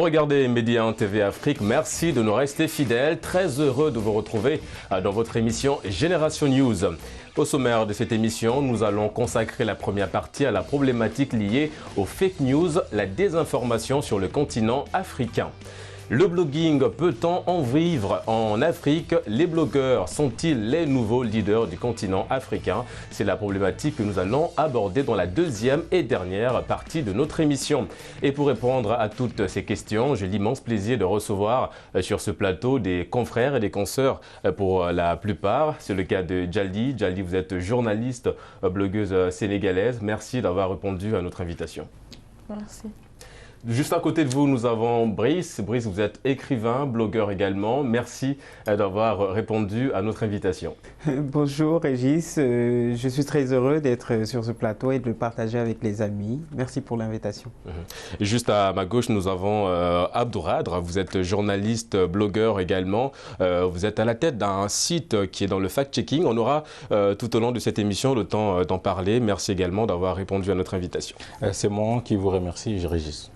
regardez Média TV Afrique, merci de nous rester fidèles. Très heureux de vous retrouver dans votre émission Génération News. Au sommaire de cette émission, nous allons consacrer la première partie à la problématique liée aux fake news, la désinformation sur le continent africain. Le blogging peut-on en vivre en Afrique? Les blogueurs sont-ils les nouveaux leaders du continent africain? C'est la problématique que nous allons aborder dans la deuxième et dernière partie de notre émission. Et pour répondre à toutes ces questions, j'ai l'immense plaisir de recevoir sur ce plateau des confrères et des consoeurs pour la plupart. C'est le cas de Djali. Djali, vous êtes journaliste, blogueuse sénégalaise. Merci d'avoir répondu à notre invitation. Merci. Juste à côté de vous, nous avons Brice. Brice, vous êtes écrivain, blogueur également. Merci d'avoir répondu à notre invitation. Bonjour Régis, je suis très heureux d'être sur ce plateau et de le partager avec les amis. Merci pour l'invitation. Juste à ma gauche, nous avons Abdouradre. Vous êtes journaliste, blogueur également. Vous êtes à la tête d'un site qui est dans le fact-checking. On aura tout au long de cette émission le temps d'en parler. Merci également d'avoir répondu à notre invitation. C'est moi qui vous remercie, Régis.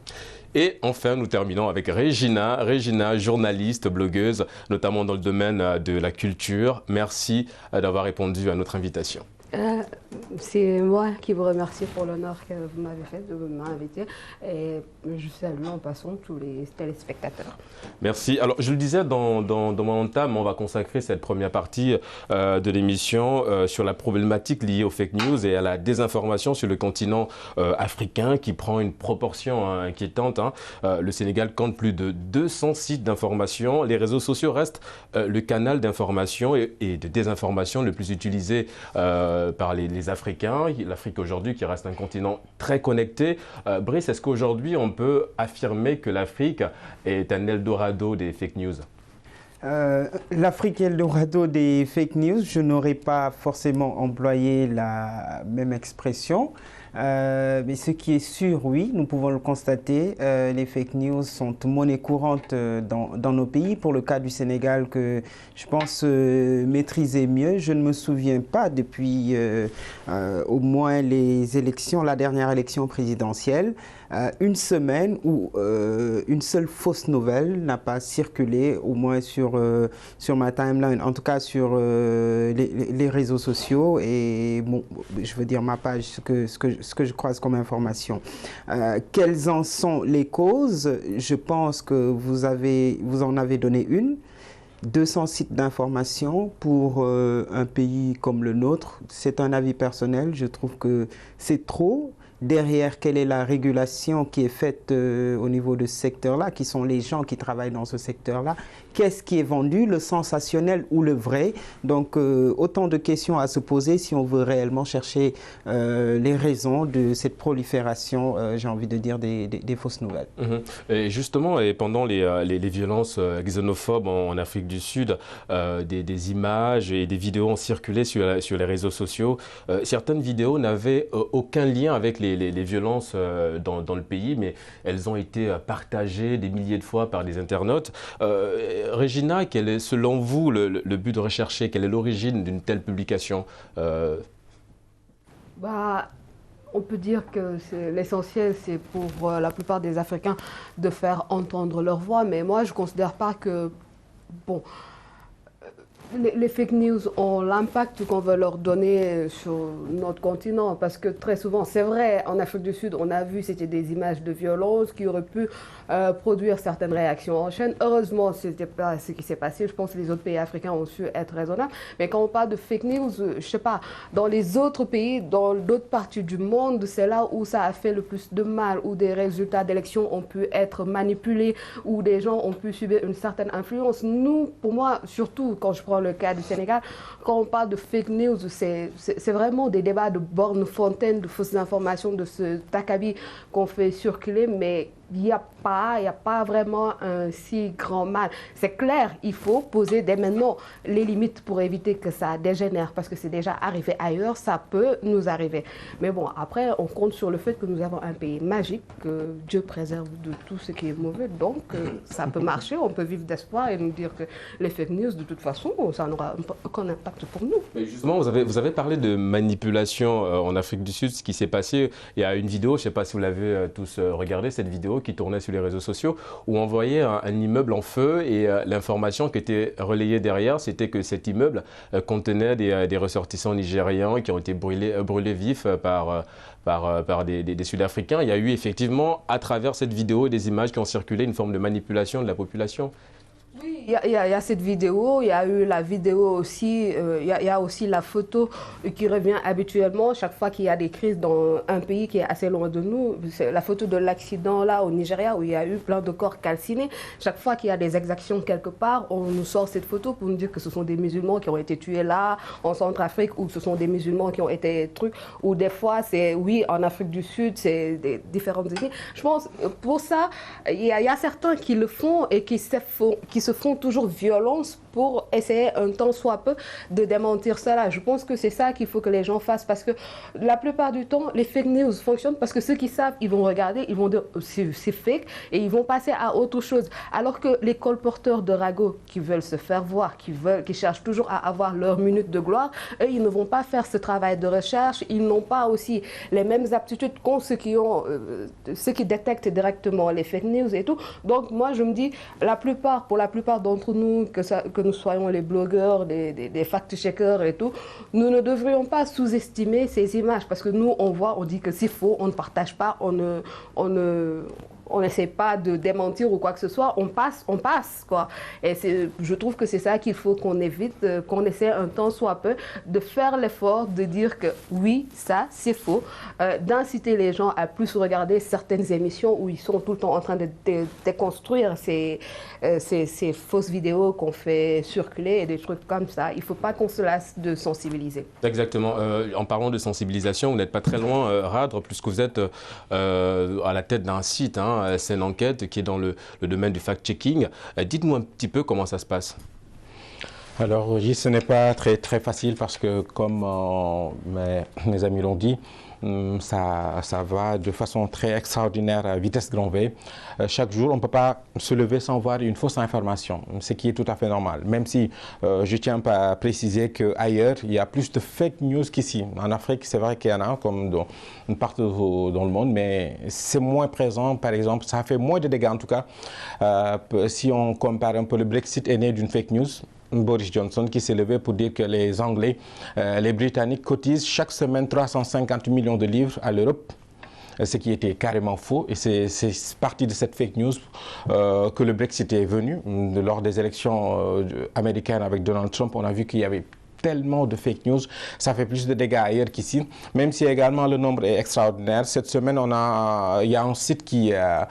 Et enfin, nous terminons avec Regina. Regina, journaliste, blogueuse, notamment dans le domaine de la culture. Merci d'avoir répondu à notre invitation. C'est moi qui vous remercie pour l'honneur que vous m'avez fait de m'inviter et je salue en passant tous les téléspectateurs. Merci. Alors, je le disais dans mon entame, on va consacrer cette première partie de l'émission sur la problématique liée aux fake news et à la désinformation sur le continent africain qui prend une proportion inquiétante. Le Sénégal compte plus de 200 sites d'information. Les réseaux sociaux restent le canal d'information et de désinformation le plus utilisé par les Africains, l'Afrique aujourd'hui qui reste un continent très connecté. Brice, est-ce qu'aujourd'hui on peut affirmer que l'Afrique est un Eldorado des fake news? L'Afrique est Eldorado des fake news, je n'aurais pas forcément employé la même expression. Mais ce qui est sûr, oui, nous pouvons le constater, les fake news sont monnaie courante dans nos pays. Pour le cas du Sénégal, que je pense maîtriser mieux, je ne me souviens pas depuis au moins les élections, la dernière élection présidentielle, une semaine où une seule fausse nouvelle n'a pas circulé, au moins sur ma timeline, en tout cas sur les réseaux sociaux et bon, je veux dire ma page, ce que je croise comme information. Quelles en sont les causes? Je pense que vous en avez donné une. 200 sites d'information pour un pays comme le nôtre, c'est un avis personnel, je trouve que c'est trop. Derrière, quelle est la régulation qui est faite au niveau de ce secteur-là? Qui sont les gens qui travaillent dans ce secteur-là? Qu'est-ce qui est vendu, le sensationnel ou le vrai? Donc, autant de questions à se poser si on veut réellement chercher les raisons de cette prolifération, j'ai envie de dire, des fausses nouvelles. Et justement, et pendant les violences xénophobes en Afrique du Sud, des images et des vidéos ont circulé sur les réseaux sociaux. Certaines vidéos n'avaient aucun lien avec les violences dans le pays, mais elles ont été partagées des milliers de fois par des internautes. Regina, quel est selon vous le but de rechercher? Quelle est l'origine d'une telle publication? On peut dire que l'essentiel, c'est pour la plupart des Africains de faire entendre leur voix, mais moi, je ne considère pas que... Bon, les fake news ont l'impact qu'on veut leur donner sur notre continent parce que très souvent, c'est vrai, en Afrique du Sud, on a vu c'était des images de violence qui auraient pu produire certaines réactions en chaîne. Heureusement, ce n'était pas ce qui s'est passé. Je pense que les autres pays africains ont su être raisonnables. Mais quand on parle de fake news, je ne sais pas, dans les autres pays, dans d'autres parties du monde, c'est là où ça a fait le plus de mal, où des résultats d'élections ont pu être manipulés, où des gens ont pu subir une certaine influence. Nous, pour moi, surtout quand je prends le cas du Sénégal, quand on parle de fake news, c'est vraiment des débats de bornes fontaines, de fausses informations, de ce takabi qu'on fait circuler, mais il n'y a pas vraiment un si grand mal. C'est clair, il faut poser dès maintenant les limites pour éviter que ça dégénère, parce que c'est déjà arrivé ailleurs, ça peut nous arriver. Mais bon, après, on compte sur le fait que nous avons un pays magique, que Dieu préserve de tout ce qui est mauvais, donc ça peut marcher, on peut vivre d'espoir et nous dire que les fake news, de toute façon, ça n'aura aucun impact pour nous. Mais justement, vous avez parlé de manipulation en Afrique du Sud, ce qui s'est passé. Il y a une vidéo, je ne sais pas si vous l'avez tous regardé, cette vidéo vidéo qui tournait sur les réseaux sociaux où on voyait un immeuble en feu et l'information qui était relayée derrière, c'était que cet immeuble contenait des ressortissants nigérians qui ont été brûlés vifs par des Sud-Africains. Il y a eu effectivement, à travers cette vidéo, des images qui ont circulé, une forme de manipulation de la population. Oui, il y a cette vidéo, il y a eu la vidéo aussi, il y a aussi la photo qui revient habituellement chaque fois qu'il y a des crises dans un pays qui est assez loin de nous. C'est la photo de l'accident là au Nigeria où il y a eu plein de corps calcinés. Chaque fois qu'il y a des exactions quelque part, on nous sort cette photo pour nous dire que ce sont des musulmans qui ont été tués là, en Centrafrique, ou ce sont des musulmans qui ont été trucs, ou des fois c'est, oui, en Afrique du Sud, c'est des différentes idées. Je pense, pour ça, il y a certains qui le font et qui se font toujours violence pour essayer un tant soit peu de démentir cela. Je pense que c'est ça qu'il faut que les gens fassent parce que la plupart du temps, les fake news fonctionnent parce que ceux qui savent, ils vont regarder, ils vont dire c'est fake et ils vont passer à autre chose. Alors que les colporteurs de ragots qui veulent se faire voir, qui cherchent toujours à avoir leur minute de gloire, eux, ils ne vont pas faire ce travail de recherche, ils n'ont pas aussi les mêmes aptitudes qu'ont ceux qui détectent directement les fake news et tout. Donc moi, je me dis, pour la plupart d'entre nous, que nous soyons les blogueurs, des fact-checkers et tout, nous ne devrions pas sous-estimer ces images parce que nous, on voit, on dit que c'est faux, on ne partage pas, on n'essaie pas de démentir ou quoi que ce soit, on passe, quoi. Et je trouve que c'est ça qu'il faut qu'on évite, qu'on essaie un tant soit peu de faire l'effort de dire que oui, ça, c'est faux, d'inciter les gens à plus regarder certaines émissions où ils sont tout le temps en train de déconstruire ces fausses vidéos qu'on fait circuler et des trucs comme ça. Il ne faut pas qu'on se lasse de sensibiliser. Exactement. En parlant de sensibilisation, vous n'êtes pas très loin, Radre, puisque vous êtes à la tête d'un site, hein. C'est une enquête qui est dans le domaine du fact-checking. Dites-nous un petit peu comment ça se passe. Alors, ce n'est pas très facile parce que, comme mes amis l'ont dit, ça va de façon très extraordinaire à vitesse grand V. Chaque jour, on ne peut pas se lever sans voir une fausse information, ce qui est tout à fait normal. Même si je tiens à préciser qu'ailleurs, il y a plus de fake news qu'ici. En Afrique, c'est vrai qu'il y en a, comme partout dans le monde, mais c'est moins présent. Par exemple, ça fait moins de dégâts en tout cas. Si on compare un peu, le Brexit est né d'une fake news. Boris Johnson qui s'est levé pour dire que les Anglais, les Britanniques cotisent chaque semaine 350 millions de livres à l'Europe, ce qui était carrément faux. Et c'est parti de cette fake news que le Brexit est venu. Lors des élections américaines avec Donald Trump, on a vu qu'il y avait tellement de fake news, ça fait plus de dégâts ailleurs qu'ici, même si également le nombre est extraordinaire. Cette semaine, il y a un site qui a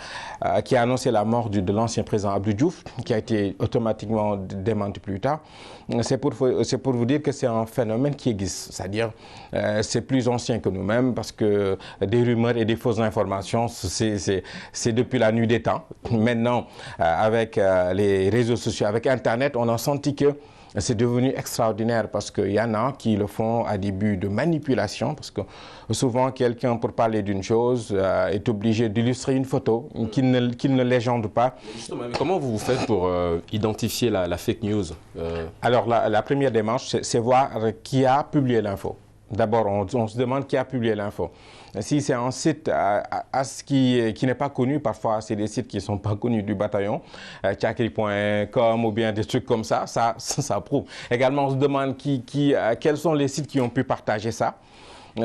annoncé la mort de l'ancien président Abdou Diouf, qui a été automatiquement démenti plus tard. C'est pour vous dire que c'est un phénomène qui existe, c'est-à-dire c'est plus ancien que nous-mêmes, parce que des rumeurs et des fausses informations, c'est depuis la nuit des temps. Maintenant, avec les réseaux sociaux, avec Internet, on a senti que c'est devenu extraordinaire parce qu'il y en a qui le font à des buts de manipulation, parce que souvent quelqu'un, pour parler d'une chose, est obligé d'illustrer une photo qu'il ne légende pas. Justement, comment vous faites pour identifier la fake news Alors la première démarche, c'est voir qui a publié l'info. D'abord, on se demande qui a publié l'info. Si c'est un site qui n'est pas connu, parfois c'est des sites qui ne sont pas connus du bataillon, Chakri.com ou bien des trucs comme ça, ça prouve. Également, on se demande quels sont les sites qui ont pu partager ça.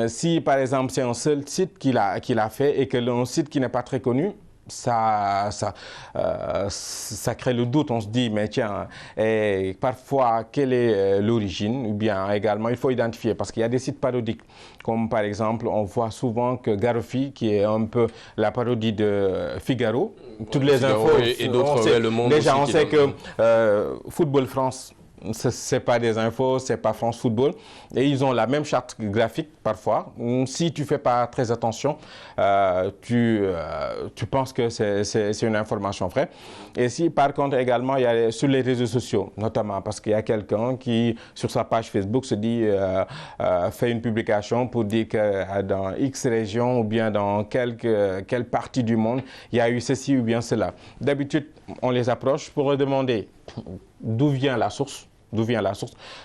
Si par exemple c'est un seul site qui l'a fait et que un site qui n'est pas très connu, ça crée le doute. On se dit, mais tiens, et parfois, quelle est l'origine? Ou bien également, il faut identifier, parce qu'il y a des sites parodiques. Comme par exemple, on voit souvent que Garofi, qui est un peu la parodie de Figaro, toutes les Figaro infos. Et d'autres, Le Monde déjà, aussi, on sait que Football France, ce n'est pas des infos, ce n'est pas France Football. Et ils ont la même charte graphique parfois. Si tu ne fais pas très attention, tu penses que c'est une information vraie. Et si par contre également, il y a sur les réseaux sociaux, notamment parce qu'il y a quelqu'un qui, sur sa page Facebook, se dit, fait une publication pour dire que dans X région ou bien dans quelle partie du monde, il y a eu ceci ou bien cela. D'habitude, on les approche pour leur demander d'où vient la source.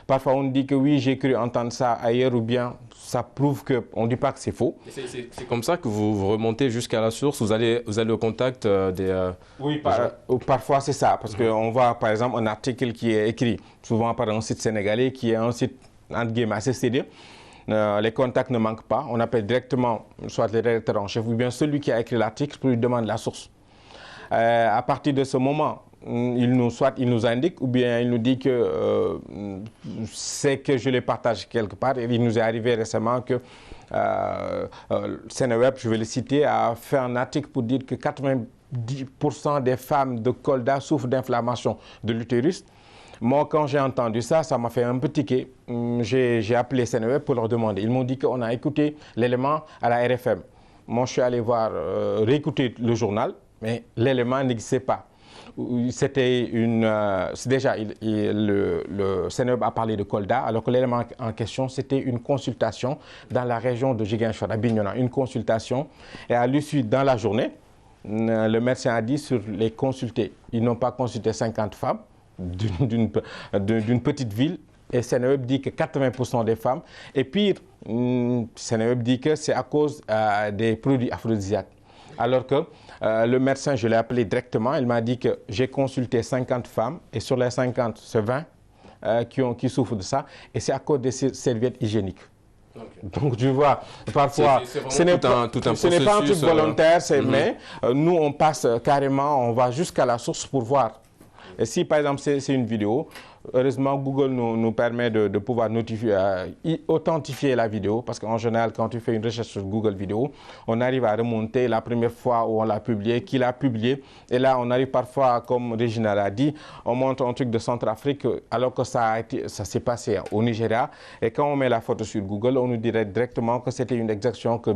Parfois, on dit que oui, j'ai cru entendre ça ailleurs ou bien ça prouve qu'on ne dit pas que c'est faux. C'est comme ça que vous remontez jusqu'à la source, vous allez au contact des... Oui, parfois c'est ça, parce qu'on voit par exemple un article qui est écrit souvent par un site sénégalais qui est un site entre guillemets assez sérieux. Les contacts ne manquent pas, on appelle directement soit le rédacteur en chef ou bien celui qui a écrit l'article pour lui demander la source. À partir de ce moment, il nous indique ou bien il nous dit que c'est que je les partage quelque part. Et il nous est arrivé récemment que Seneweb, je vais le citer, a fait un article pour dire que 90% des femmes de Kolda souffrent d'inflammation de l'utérus. Moi, quand j'ai entendu ça, ça m'a fait un petit ticket. J'ai appelé Seneweb pour leur demander. Ils m'ont dit qu'on a écouté l'élément à la RFM. Moi, je suis allé voir, réécouter le journal, mais l'élément n'existait pas. C'était déjà, le Seneweb a parlé de Kolda, alors que l'élément en question, c'était une consultation dans la région de Ziguinchor, à Bignona. Une consultation. Et à l'issue, dans la journée, le médecin a dit sur les consultés, ils n'ont pas consulté 50 femmes d'une petite ville. Et Seneweb dit que 80% des femmes. Et pire, Seneweb dit que c'est à cause des produits aphrodisiaques. Alors que le médecin, je l'ai appelé directement, il m'a dit que j'ai consulté 50 femmes et sur les 50, c'est 20 qui souffrent de ça. Et c'est à cause des serviettes hygiéniques. Okay. Donc tu vois, parfois, ce n'est pas un truc volontaire, mais nous on passe carrément, on va jusqu'à la source pour voir. Et si par exemple c'est une vidéo, heureusement Google nous permet de pouvoir authentifier la vidéo, parce qu'en général quand tu fais une recherche sur Google Vidéo, on arrive à remonter la première fois où on l'a publié, qui l'a publié, et là on arrive parfois, comme Régina l'a dit, on montre un truc de Centrafrique alors que ça s'est passé au Nigeria, et quand on met la photo sur Google, on nous dirait directement que c'était une exaction que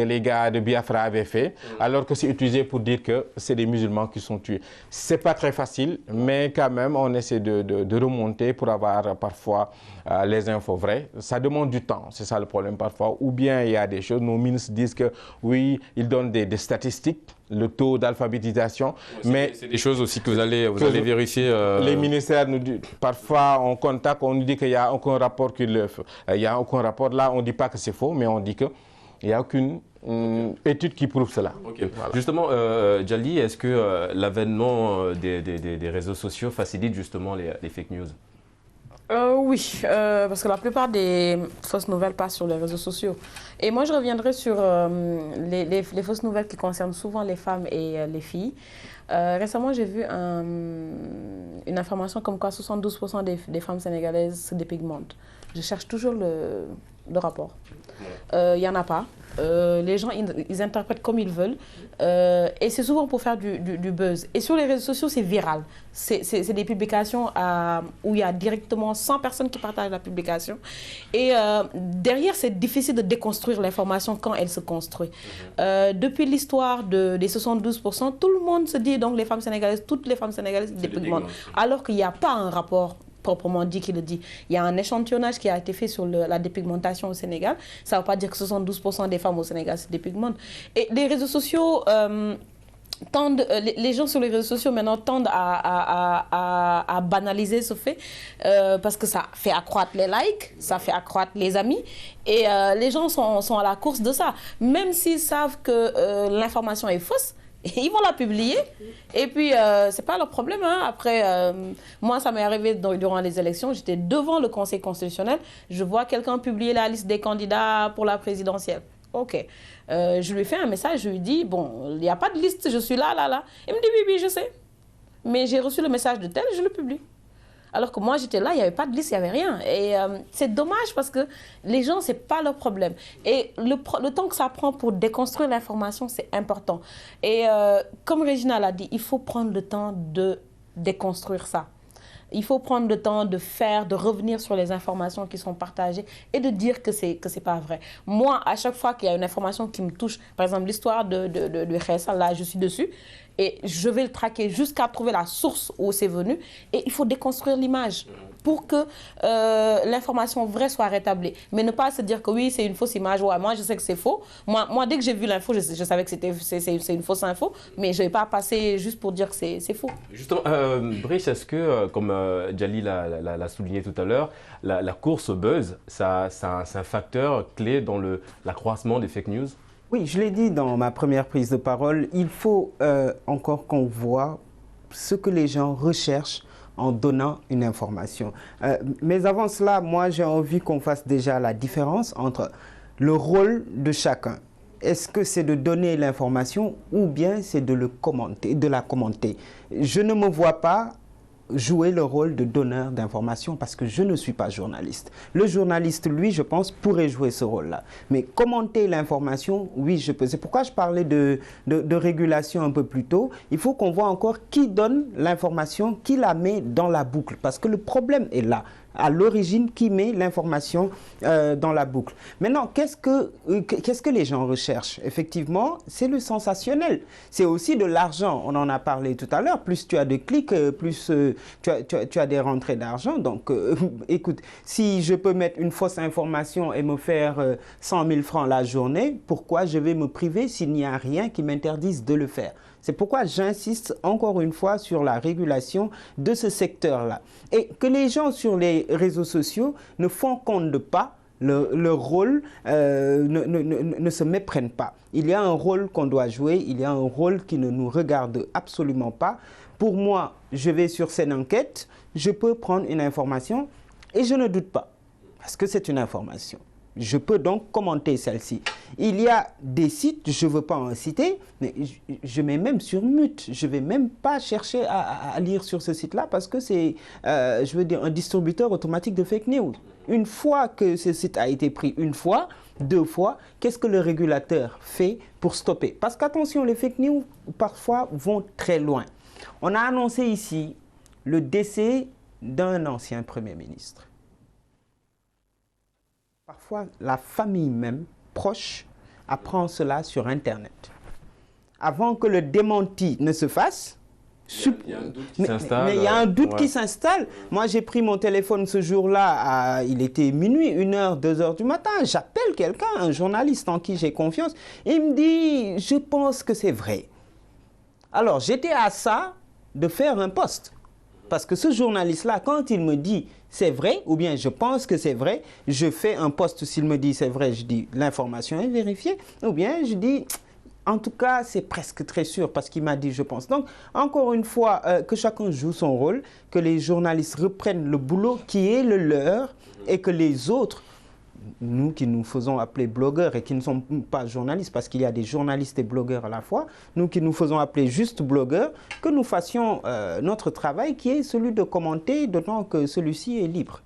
les gars de Biafra avaient fait, alors que c'est utilisé pour dire que c'est des musulmans qui sont tués. C'est pas très facile, mais quand même on essaie de remonter pour avoir parfois les infos vraies. Ça demande du temps, c'est ça le problème parfois. Ou bien il y a des choses, nos ministres disent que oui, ils donnent des statistiques, le taux d'alphabétisation. Mais c'est des choses aussi que vous allez vérifier. Les ministères nous disent, parfois on contacte, on nous dit qu'il n'y a aucun rapport il y a aucun rapport. Là, on ne dit pas que c'est faux, mais on dit qu'il n'y a aucune étude qui prouve cela. Okay. Voilà. Justement, Djali, est-ce que l'avènement des réseaux sociaux facilite justement les fake news? Oui, parce que la plupart des fausses nouvelles passent sur les réseaux sociaux. Et moi, je reviendrai sur les fausses nouvelles qui concernent souvent les femmes et les filles. Récemment, j'ai vu une information comme quoi 72% des femmes sénégalaises se dépigmentent. Je cherche toujours le rapport. Il n'y en a pas. Les gens, ils interprètent comme ils veulent. Et c'est souvent pour faire du buzz. Et sur les réseaux sociaux, c'est viral. C'est des publications où il y a directement 100 personnes qui partagent la publication. Et derrière, c'est difficile de déconstruire l'information quand elle se construit. Depuis l'histoire des 72%, tout le monde se dit, donc les femmes sénégalaises, toutes les femmes sénégalaises se dépigmentent. Alors qu'il n'y a pas un rapport proprement dit qui le dit. Il y a un échantillonnage qui a été fait sur la dépigmentation au Sénégal. Ça ne veut pas dire que 72% des femmes au Sénégal se dépigmentent. Et les réseaux sociaux les gens sur les réseaux sociaux maintenant tendent à banaliser ce fait parce que ça fait accroître les likes, ça fait accroître les amis et les gens sont à la course de ça. Même s'ils savent que l'information est fausse, ils vont la publier et puis c'est pas leur problème. Hein. Après, moi ça m'est arrivé durant les élections, j'étais devant le Conseil constitutionnel, je vois quelqu'un publier la liste des candidats pour la présidentielle. Ok, je lui fais un message, je lui dis bon, il n'y a pas de liste, je suis là. Il me dit oui, je sais, mais j'ai reçu le message de tel, je le publie. Alors que moi, j'étais là, il n'y avait pas de liste, il n'y avait rien. Et c'est dommage parce que les gens, ce n'est pas leur problème. Et le temps que ça prend pour déconstruire l'information, c'est important. Et comme Régina l'a dit, il faut prendre le temps de déconstruire ça. Il faut prendre le temps de revenir sur les informations qui sont partagées et de dire que c'est pas vrai. Moi, à chaque fois qu'il y a une information qui me touche, par exemple l'histoire de Khessa, là, je suis dessus et je vais le traquer jusqu'à trouver la source où c'est venu et il faut déconstruire l'image. pour que l'information vraie soit rétablie. Mais ne pas se dire que oui, c'est une fausse image, ouais, moi je sais que c'est faux. Moi, dès que j'ai vu l'info, je savais que c'est une fausse info, mais je ne vais pas passer juste pour dire que c'est faux. Justement, Brice, est-ce que, comme Djali l'a souligné tout à l'heure, la course au buzz, c'est un facteur clé dans l'accroissement des fake news? Oui, je l'ai dit dans ma première prise de parole, il faut encore qu'on voit ce que les gens recherchent en donnant une information. Mais avant cela, moi j'ai envie qu'on fasse déjà la différence entre le rôle de chacun. Est-ce que c'est de donner l'information ou bien c'est de la commenter? Je ne me vois pas jouer le rôle de donneur d'information parce que je ne suis pas journaliste. Le journaliste, lui, je pense, pourrait jouer ce rôle-là. Mais commenter l'information, oui, je peux. C'est pourquoi je parlais de régulation un peu plus tôt. Il faut qu'on voit encore qui donne l'information, qui la met dans la boucle. Parce que le problème est là. À l'origine, qui met l'information dans la boucle. Maintenant, qu'est-ce que les gens recherchent? Effectivement, c'est le sensationnel. C'est aussi de l'argent. On en a parlé tout à l'heure. Plus tu as de clics, plus tu as des rentrées d'argent. Donc, écoute, si je peux mettre une fausse information et me faire 100 000 francs la journée, pourquoi je vais me priver s'il n'y a rien qui m'interdise de le faire? C'est pourquoi j'insiste encore une fois sur la régulation de ce secteur-là. Et que les gens sur les réseaux sociaux ne fondent pas leur rôle, ne se méprennent pas. Il y a un rôle qu'on doit jouer, il y a un rôle qui ne nous regarde absolument pas. Pour moi, je vais sur cette enquête, je peux prendre une information et je ne doute pas, parce que c'est une information. Je peux donc commenter celle-ci. Il y a des sites, je ne veux pas en citer, mais je mets même sur mute. Je ne vais même pas chercher à lire sur ce site-là parce que c'est, je veux dire, un distributeur automatique de fake news. Une fois que ce site a été pris une fois, deux fois, qu'est-ce que le régulateur fait pour stopper? Parce qu'attention, les fake news, parfois, vont très loin. On a annoncé ici le décès d'un ancien Premier ministre. Parfois, la famille même, proche, apprend cela sur Internet. Avant que le démenti ne se fasse, il y a un doute qui s'installe. Mais il y a un doute qui s'installe. Moi, j'ai pris mon téléphone ce jour-là, il était minuit, 1h, 2h du matin. J'appelle quelqu'un, un journaliste en qui j'ai confiance. Il me dit, je pense que c'est vrai. Alors, j'étais à ça de faire un post. Parce que ce journaliste-là, quand il me dit c'est vrai, ou bien je pense que c'est vrai, je fais un post. S'il me dit c'est vrai, je dis l'information est vérifiée. Ou bien je dis, en tout cas, c'est presque très sûr parce qu'il m'a dit je pense. Donc, encore une fois, que chacun joue son rôle, que les journalistes reprennent le boulot qui est le leur et que les autres, nous qui nous faisons appeler blogueurs et qui ne sommes pas journalistes, parce qu'il y a des journalistes et blogueurs à la fois, nous qui nous faisons appeler juste blogueurs, que nous fassions notre travail qui est celui de commenter, d'autant que celui-ci est libre.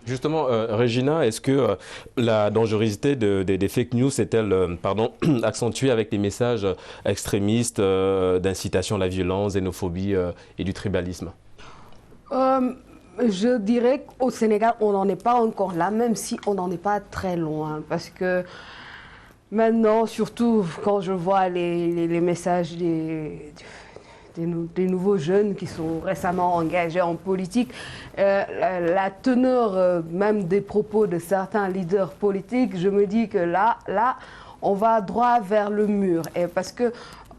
Justement, Regina, est-ce que la dangerosité des fake news est-elle accentuée avec des messages extrémistes d'incitation à la violence, xénophobie et du tribalisme? Je dirais qu'au Sénégal, on n'en est pas encore là, même si on n'en est pas très loin. Parce que maintenant, surtout quand je vois les messages des nouveaux jeunes qui sont récemment engagés en politique, la teneur même des propos de certains leaders politiques, je me dis que là, on va droit vers le mur. Et parce que,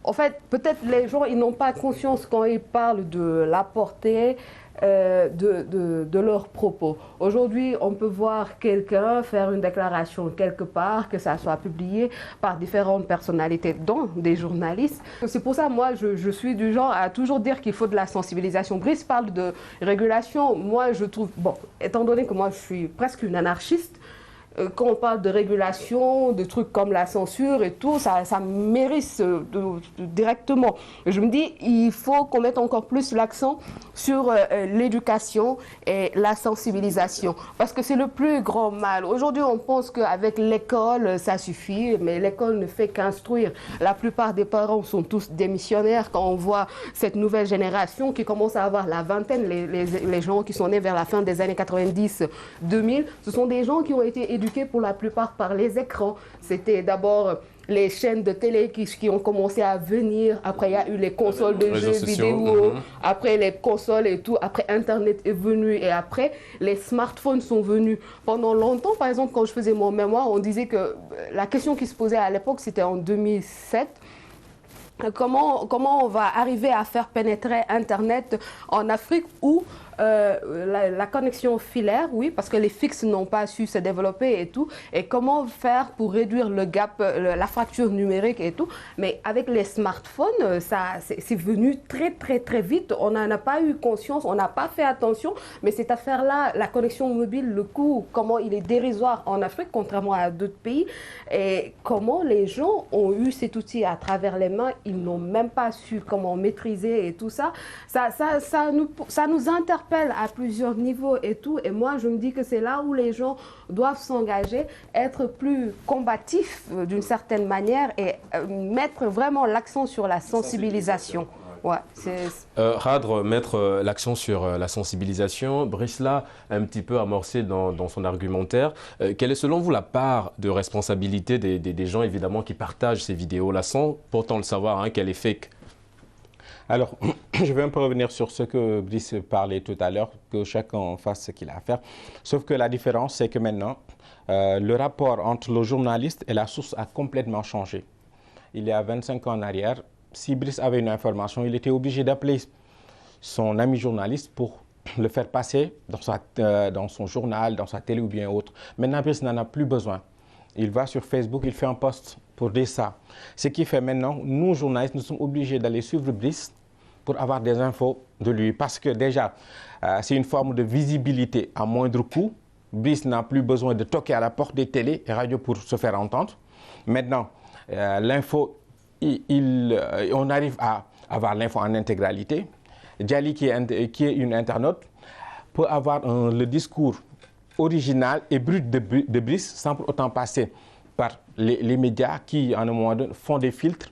en fait, peut-être les gens, ils n'ont pas conscience quand ils parlent de la portée de leurs propos. Aujourd'hui, on peut voir quelqu'un faire une déclaration quelque part, que ça soit publié par différentes personnalités, dont des journalistes. C'est pour ça, moi, je suis du genre à toujours dire qu'il faut de la sensibilisation. Brice parle de régulation. Moi, je trouve, bon, étant donné que moi, je suis presque une anarchiste, quand on parle de régulation, de trucs comme la censure et tout, ça mérite directement. Je me dis, il faut qu'on mette encore plus l'accent sur l'éducation et la sensibilisation. Parce que c'est le plus grand mal. Aujourd'hui, on pense qu'avec l'école, ça suffit, mais l'école ne fait qu'instruire. La plupart des parents sont tous démissionnaires quand on voit cette nouvelle génération qui commence à avoir la vingtaine, les gens qui sont nés vers la fin des années 90-2000, ce sont des gens qui ont été éduqués pour la plupart par les écrans. C'était d'abord les chaînes de télé qui ont commencé à venir. Après, il y a eu les consoles de jeux vidéo. Après, les consoles et tout. Après, Internet est venu. Et après, les smartphones sont venus. Pendant longtemps, par exemple, quand je faisais mon mémoire, on disait que la question qui se posait à l'époque, c'était en 2007. Comment on va arriver à faire pénétrer Internet en Afrique où la connexion filaire, oui, parce que les fixes n'ont pas su se développer et tout, et comment faire pour réduire le gap, la fracture numérique et tout. Mais avec les smartphones, c'est venu très, très, très vite. On n'en a pas eu conscience, on n'a pas fait attention, mais cette affaire-là, la connexion mobile, le coût, comment il est dérisoire en Afrique, contrairement à d'autres pays, et comment les gens ont eu cet outil à travers les mains, ils n'ont même pas su comment maîtriser et tout ça. Ça nous interpelle à plusieurs niveaux et tout. Et moi, je me dis que c'est là où les gens doivent s'engager, être plus combatifs d'une certaine manière et mettre vraiment l'accent sur la sensibilisation. Ouais, Khadr, mettre l'accent sur la sensibilisation. Brice l'a un petit peu amorcé dans son argumentaire. Quelle est selon vous la part de responsabilité des gens évidemment qui partagent ces vidéos-là sans pourtant le savoir qu'elle est fake? Alors, je vais un peu revenir sur ce que Brice parlait tout à l'heure, que chacun fasse ce qu'il a à faire. Sauf que la différence, c'est que maintenant, le rapport entre le journaliste et la source a complètement changé. Il y a 25 ans en arrière, si Brice avait une information, il était obligé d'appeler son ami journaliste pour le faire passer dans son journal, dans sa télé ou bien autre. Maintenant, Brice n'en a plus besoin. Il va sur Facebook, il fait un post pour dire ça. Ce qui fait maintenant, nous journalistes, nous sommes obligés d'aller suivre Brice pour avoir des infos de lui. Parce que déjà, c'est une forme de visibilité à moindre coût. Brice n'a plus besoin de toquer à la porte des télés et radios pour se faire entendre. Maintenant, l'info, on arrive à avoir l'info en intégralité. Djali, qui est une internaute, peut avoir le discours original et brut de Brice sans pour autant passer par les médias qui, en un moment donné, font des filtres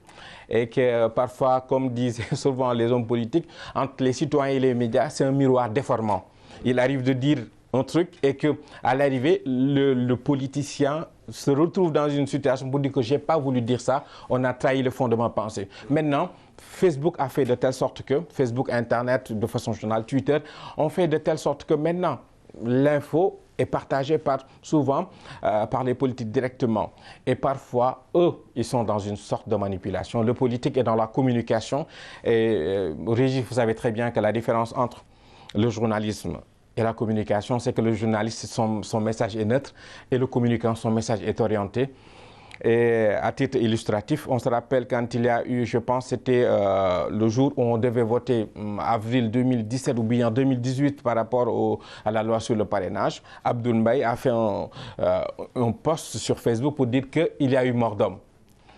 et que parfois, comme disaient souvent les hommes politiques, entre les citoyens et les médias, c'est un miroir déformant. Il arrive de dire un truc et qu'à l'arrivée, le politicien se retrouve dans une situation pour dire que je n'ai pas voulu dire ça, on a trahi le fond de ma pensée. Maintenant, Facebook a fait de telle sorte que, Facebook, Internet, de façon générale, Twitter, ont fait de telle sorte que maintenant, l'info est partagée souvent par les politiques directement. Et parfois, eux, ils sont dans une sorte de manipulation. Le politique est dans la communication. Et Régis, vous savez très bien que la différence entre le journalisme et la communication, c'est que le journaliste, son message est neutre et le communicant, son message est orienté. Et à titre illustratif, on se rappelle quand il y a eu, je pense, c'était le jour où on devait voter, avril 2017 ou bien 2018 par rapport à la loi sur le parrainage. Abdoul Mbaye a fait un post sur Facebook pour dire qu'il y a eu mort d'homme.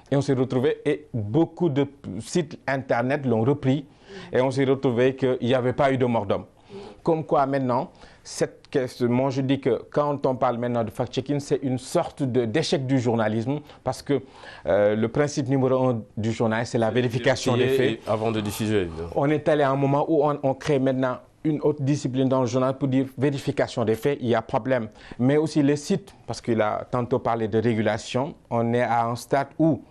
Et on s'est retrouvé, et beaucoup de sites internet l'ont repris, et on s'est retrouvé qu'il n'y avait pas eu de mort d'homme. Comme quoi maintenant, cette question, moi je dis que quand on parle maintenant de fact-checking, c'est une sorte d'échec du journalisme parce que le principe numéro 1 du journal, c'est la vérification des faits. Avant de diffuser. On est allé à un moment où on crée maintenant une autre discipline dans le journal pour dire vérification des faits, il y a problème. Mais aussi les sites, parce qu'il a tantôt parlé de régulation, on est à un stade où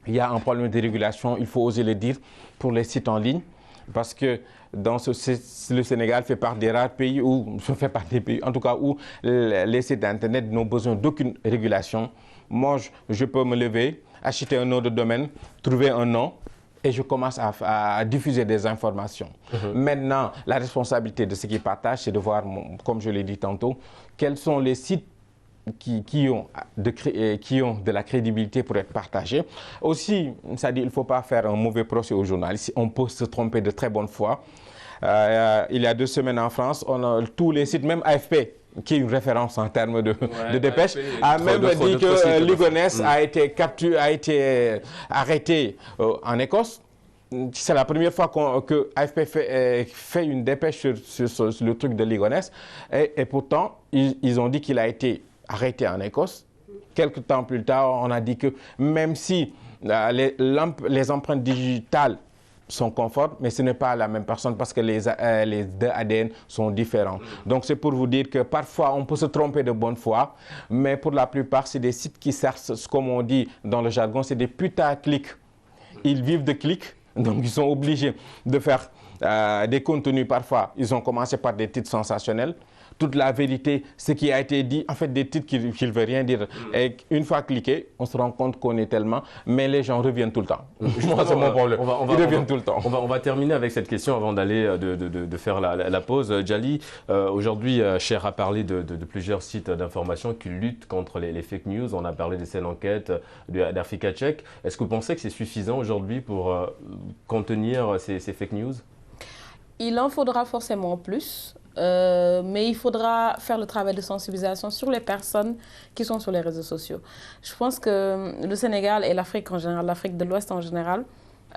il y a un problème de régulation, il faut oser le dire, pour les sites en ligne. Parce que le Sénégal fait partie des rares pays en tout cas où les sites d'internet n'ont besoin d'aucune régulation. Moi, je peux me lever, acheter un nom de domaine, trouver un nom et je commence à diffuser des informations. Maintenant, la responsabilité de ceux qui partagent, c'est de voir, comme je l'ai dit tantôt, quels sont les sites qui ont de la crédibilité pour être partagés. Aussi, c'est-à-dire, il ne faut pas faire un mauvais procès aux journalistes. On peut se tromper de très bonne foi. Il y a 2 semaines en France, tous les sites, même AFP, qui est une référence en termes de dépêche, a même dit que Ligonès a été arrêté en Écosse. C'est la première fois que AFP fait une dépêche sur le truc de Ligonès. Et pourtant, ils ont dit qu'il a été arrêté en Écosse. Quelques temps plus tard, on a dit que même si les empreintes digitales sont conformes, mais ce n'est pas la même personne parce que les deux ADN sont différents. Donc c'est pour vous dire que parfois on peut se tromper de bonne foi, mais pour la plupart c'est des sites qui servent, comme on dit dans le jargon, c'est des putaclics. Ils vivent de clics, donc ils sont obligés de faire des contenus parfois. Ils ont commencé par des titres sensationnels. Toute la vérité, ce qui a été dit, en fait, des titres qui ne veulent rien dire. Et une fois cliqué, on se rend compte qu'on est tellement, mais les gens reviennent tout le temps. Moi, c'est mon problème. Ils reviennent tout le temps. On va terminer avec cette question avant d'aller de faire la pause. Djali, aujourd'hui, Cher a parlé de plusieurs sites d'information qui luttent contre les fake news. On a parlé des scènes enquêtes d'Africa Check. Est-ce que vous pensez que c'est suffisant aujourd'hui pour contenir ces fake news? Il en faudra forcément plus. Mais il faudra faire le travail de sensibilisation sur les personnes qui sont sur les réseaux sociaux. Je pense que le Sénégal et l'Afrique en général, l'Afrique de l'Ouest en général,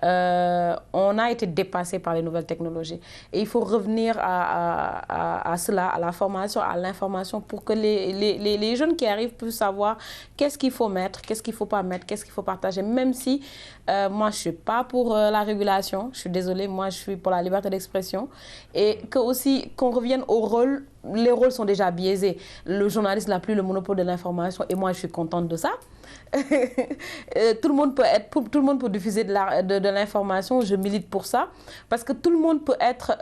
on a été dépassé par les nouvelles technologies. Et il faut revenir à cela, à la formation, à l'information, pour que les jeunes qui arrivent puissent savoir qu'est-ce qu'il faut mettre, qu'est-ce qu'il ne faut pas mettre, qu'est-ce qu'il faut partager. Même si moi, je ne suis pas pour la régulation, je suis désolée, moi, je suis pour la liberté d'expression. Et qu'on revienne au rôle. Les rôles sont déjà biaisés. Le journaliste n'a plus le monopole de l'information et moi, je suis contente de ça. Tout le monde peut diffuser de l'information, je milite pour ça, parce que tout le monde peut être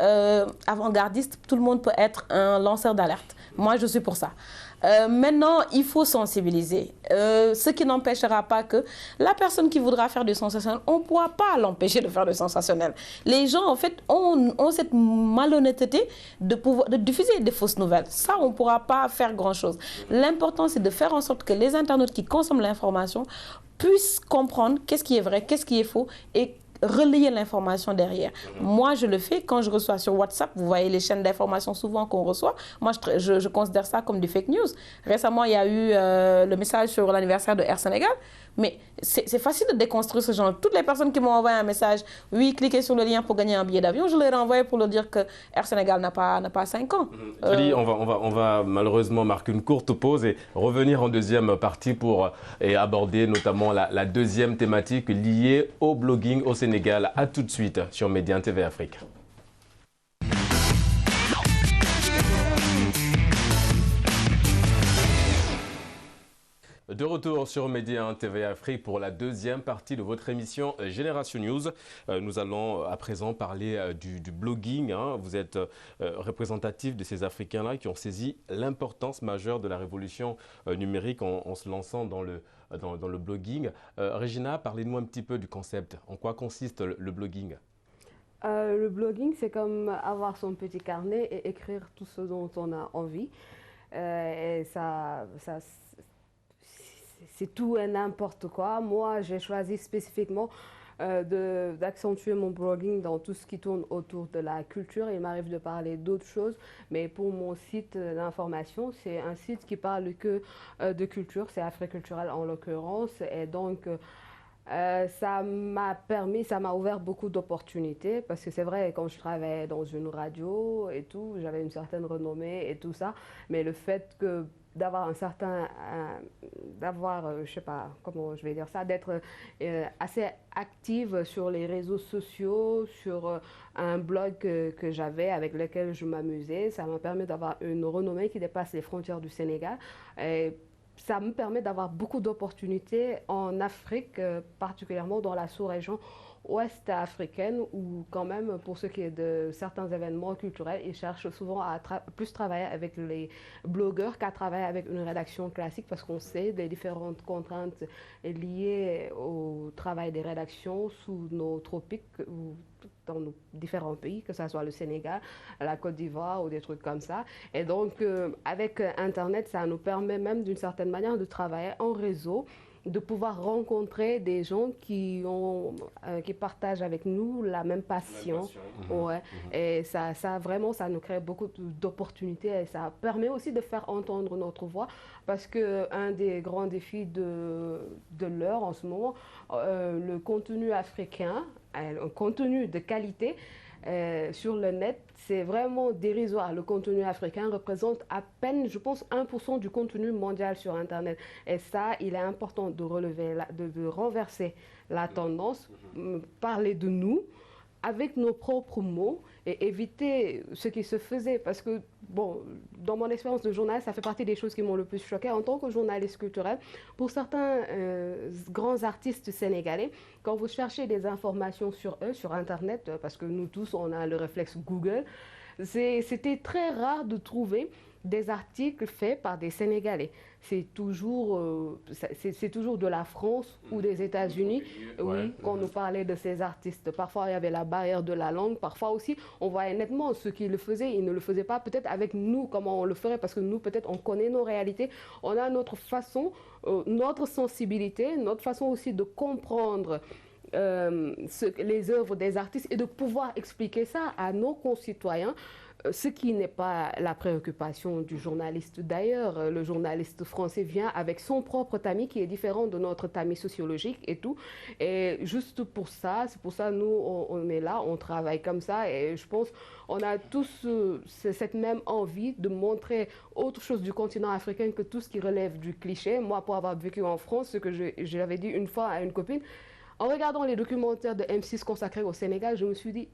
avant-gardiste, tout le monde peut être un lanceur d'alerte. Moi, je suis pour ça. Maintenant, il faut sensibiliser, ce qui n'empêchera pas que la personne qui voudra faire du sensationnel, on ne pourra pas l'empêcher de faire du sensationnel. Les gens, en fait, ont cette malhonnêteté de diffuser des fausses nouvelles. Ça, on ne pourra pas faire grand-chose. L'important, c'est de faire en sorte que les internautes qui consomment l'information puissent comprendre qu'est-ce qui est vrai, qu'est-ce qui est faux et relayer l'information derrière. Moi, je le fais quand je reçois sur WhatsApp. Vous voyez les chaînes d'information souvent qu'on reçoit. Moi, je considère ça comme du fake news. Récemment, il y a eu le message sur l'anniversaire de Air Sénégal. Mais c'est facile de déconstruire ce genre. Toutes les personnes qui m'ont envoyé un message, oui, cliquez sur le lien pour gagner un billet d'avion, je leur ai renvoyé pour leur dire que Air Sénégal n'a pas 5 ans. On va malheureusement marquer une courte pause et revenir en deuxième partie pour aborder notamment la deuxième thématique liée au blogging au Sénégal. À tout de suite sur Média TV Afrique. De retour sur Média TV Afrique pour la deuxième partie de votre émission Génération News. Nous allons à présent parler du blogging. Vous êtes représentatif de ces Africains-là qui ont saisi l'importance majeure de la révolution numérique en se lançant dans le blogging. Regina, parlez-nous un petit peu du concept. En quoi consiste le blogging? Le blogging, c'est comme avoir son petit carnet et écrire tout ce dont on a envie. Et c'est tout et n'importe quoi. Moi, j'ai choisi spécifiquement d'accentuer mon blogging dans tout ce qui tourne autour de la culture. Il m'arrive de parler d'autres choses, mais pour mon site d'information, c'est un site qui parle que de culture, c'est Africulturel en l'occurrence. Et donc, ça m'a ouvert beaucoup d'opportunités parce que c'est vrai, quand je travaillais dans une radio et tout, j'avais une certaine renommée et tout ça, mais le fait que d'avoir je sais pas comment je vais dire ça, d'être assez active sur les réseaux sociaux, sur un blog que j'avais avec lequel je m'amusais, ça m'a permis d'avoir une renommée qui dépasse les frontières du Sénégal. Et ça me permet d'avoir beaucoup d'opportunités en Afrique, particulièrement dans la sous-région ouest africaine, où quand même, pour ce qui est de certains événements culturels, ils cherchent souvent à plus travailler avec les blogueurs qu'à travailler avec une rédaction classique, parce qu'on sait des différentes contraintes liées au travail des rédactions sous nos tropiques, ou dans nos différents pays, que ce soit le Sénégal, la Côte d'Ivoire ou des trucs comme ça. Et donc, avec Internet, ça nous permet même d'une certaine manière de travailler en réseau, de pouvoir rencontrer des gens qui partagent avec nous la même passion. Ouais. Et ça vraiment, ça nous crée beaucoup d'opportunités et ça permet aussi de faire entendre notre voix, parce qu'un des grands défis de l'heure en ce moment, le contenu africain, un contenu de qualité, sur le net, c'est vraiment dérisoire. Le contenu africain représente à peine, je pense, 1% du contenu mondial sur Internet. Et ça, il est important de renverser la tendance, parler de nous, avec nos propres mots et éviter ce qui se faisait. Parce que, bon, dans mon expérience de journaliste, ça fait partie des choses qui m'ont le plus choqué. En tant que journaliste culturel, pour certains grands artistes sénégalais, quand vous cherchez des informations sur eux, sur Internet, parce que nous tous, on a le réflexe Google, c'était très rare de trouver des articles faits par des Sénégalais. C'est toujours de la France ou des États-Unis, oui, quand nous parlait de ces artistes. Parfois, il y avait la barrière de la langue. Parfois aussi, on voyait nettement ceux qui le faisaient. Ils ne le faisaient pas peut-être avec nous, comment on le ferait, parce que nous, peut-être, on connaît nos réalités. On a notre façon, notre sensibilité, notre façon aussi de comprendre les œuvres des artistes et de pouvoir expliquer ça à nos concitoyens, ce qui n'est pas la préoccupation du journaliste d'ailleurs. Le journaliste français vient avec son propre tamis qui est différent de notre tamis sociologique et tout. Et juste pour ça, c'est pour ça nous on est là, on travaille comme ça et je pense on a tous cette même envie de montrer autre chose du continent africain que tout ce qui relève du cliché. Moi, pour avoir vécu en France, ce que je l'avais dit une fois à une copine, en regardant les documentaires de M6 consacrés au Sénégal, je me suis dit,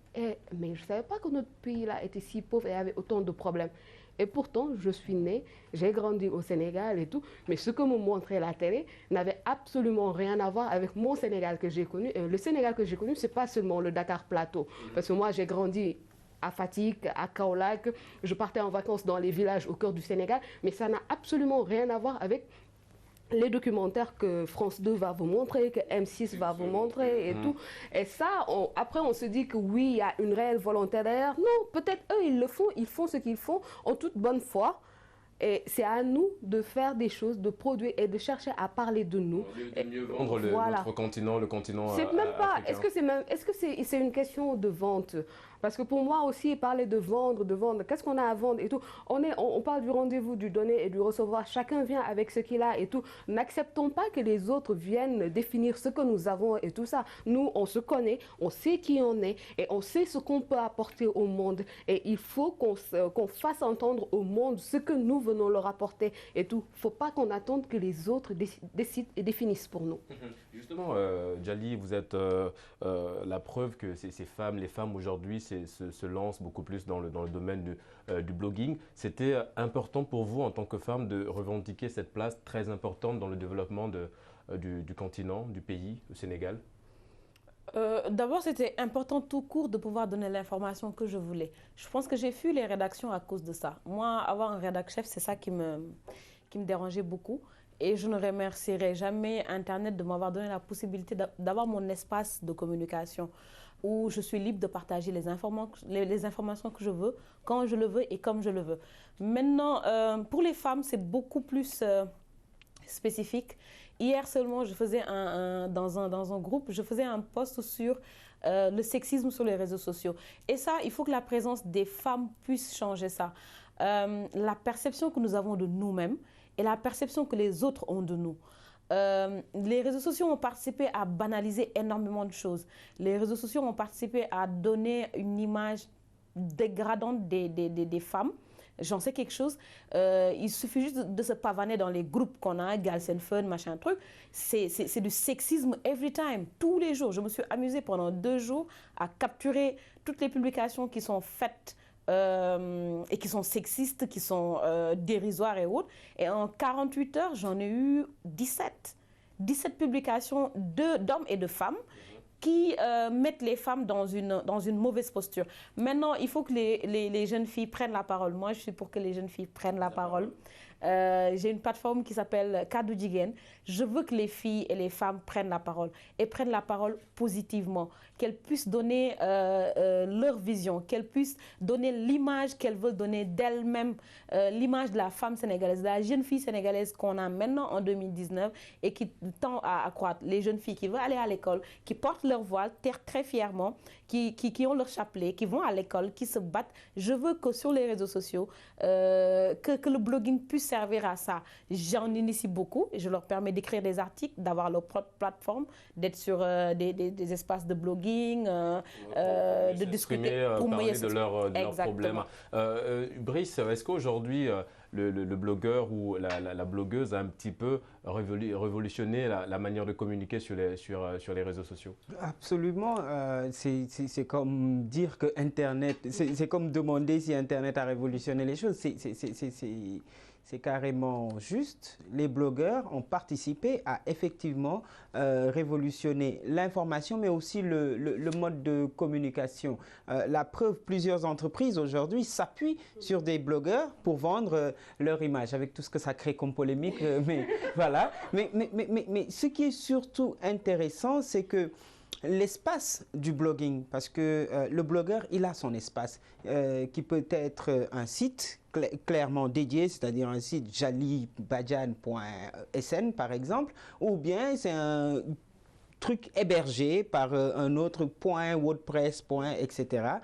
mais je ne savais pas que notre pays-là était si pauvre et avait autant de problèmes. Et pourtant, je suis née, j'ai grandi au Sénégal et tout, mais ce que me montrait la télé n'avait absolument rien à voir avec mon Sénégal que j'ai connu. Et le Sénégal que j'ai connu, ce n'est pas seulement le Dakar Plateau, parce que moi, j'ai grandi à Fatick, à Kaolack, je partais en vacances dans les villages au cœur du Sénégal, mais ça n'a absolument rien à voir avec les documentaires que France 2 va vous montrer, que M6 va vous montrer et tout. Et ça, après on se dit que oui, il y a une réelle volonté derrière. Non, peut-être eux, ils font ce qu'ils font en toute bonne foi. Et c'est à nous de faire des choses, de produire et de chercher à parler de nous. De mieux vendre notre continent, le continent c'est même pas. africain. Est-ce que c'est une question de vente? Parce que pour moi aussi, parler de vendre, qu'est-ce qu'on a à vendre et tout. On parle du rendez-vous, du donner et du recevoir. Chacun vient avec ce qu'il a et tout. N'acceptons pas que les autres viennent définir ce que nous avons et tout ça. Nous, on se connaît, on sait qui on est et on sait ce qu'on peut apporter au monde. Et il faut qu'on fasse entendre au monde ce que nous venons leur apporter et tout. Il ne faut pas qu'on attende que les autres décident et définissent pour nous. Justement, Djali, vous êtes la preuve que les femmes aujourd'hui se lancent beaucoup plus dans le domaine du blogging. C'était important pour vous en tant que femme de revendiquer cette place très importante dans le développement du continent, du pays, le Sénégal? D'abord, c'était important tout court de pouvoir donner l'information que je voulais. Je pense que j'ai fui les rédactions à cause de ça. Moi, avoir un rédac-chef, c'est ça qui me dérangeait beaucoup. Et je ne remercierai jamais Internet de m'avoir donné la possibilité d'avoir mon espace de communication où je suis libre de partager les informations que je veux, quand je le veux et comme je le veux. Maintenant, pour les femmes, c'est beaucoup plus spécifique. Hier seulement, je faisais dans un groupe, je faisais un post sur le sexisme sur les réseaux sociaux. Et ça, il faut que la présence des femmes puisse changer ça. La perception que nous avons de nous-mêmes et la perception que les autres ont de nous. Les réseaux sociaux ont participé à banaliser énormément de choses. Les réseaux sociaux ont participé à donner une image dégradante des femmes. J'en sais quelque chose. Il suffit juste de se pavaner dans les groupes qu'on a, Girls and Fun, machin truc. C'est du sexisme every time, tous les jours. Je me suis amusée pendant 2 jours à capturer toutes les publications qui sont faites et qui sont sexistes, qui sont dérisoires et autres. Et en 48 heures, j'en ai eu 17. 17 publications d'hommes et de femmes qui mettent les femmes dans une mauvaise posture. Maintenant, il faut que les jeunes filles prennent la parole. Moi, je suis pour que les jeunes filles prennent la parole. J'ai une plateforme qui s'appelle Kaddu Jigen. Je veux que les filles et les femmes prennent la parole et prennent la parole positivement, qu'elles puissent donner leur vision, qu'elles puissent donner l'image qu'elles veulent donner d'elles-mêmes, l'image de la femme sénégalaise, de la jeune fille sénégalaise qu'on a maintenant en 2019 et qui tend à accroître. Les jeunes filles qui veulent aller à l'école, qui portent leur voile très fièrement, qui ont leur chapelet, qui vont à l'école, qui se battent. Je veux que sur les réseaux sociaux, que le blogging puisse servir à ça. J'en initie beaucoup et je leur permets d'écrire des articles, d'avoir leur propre plateforme, d'être sur des espaces de blogging, de discuter pour parler de leurs problèmes. Brice, est-ce qu'aujourd'hui le blogueur ou la blogueuse a un petit peu révolutionné la manière de communiquer sur les réseaux sociaux? Absolument. C'est comme dire que Internet, c'est comme demander si Internet a révolutionné les choses. C'est carrément juste. Les blogueurs ont participé à effectivement révolutionner l'information, mais aussi le mode de communication. La preuve, plusieurs entreprises aujourd'hui s'appuient sur des blogueurs pour vendre leur image, avec tout ce que ça crée comme polémique. Mais voilà. Mais ce qui est surtout intéressant, c'est que l'espace du blogging, parce que le blogueur, il a son espace qui peut être un site clairement dédié, c'est-à-dire un site jalibadjan.sn par exemple, ou bien c'est un truc hébergé par un autre .wordpress, etc.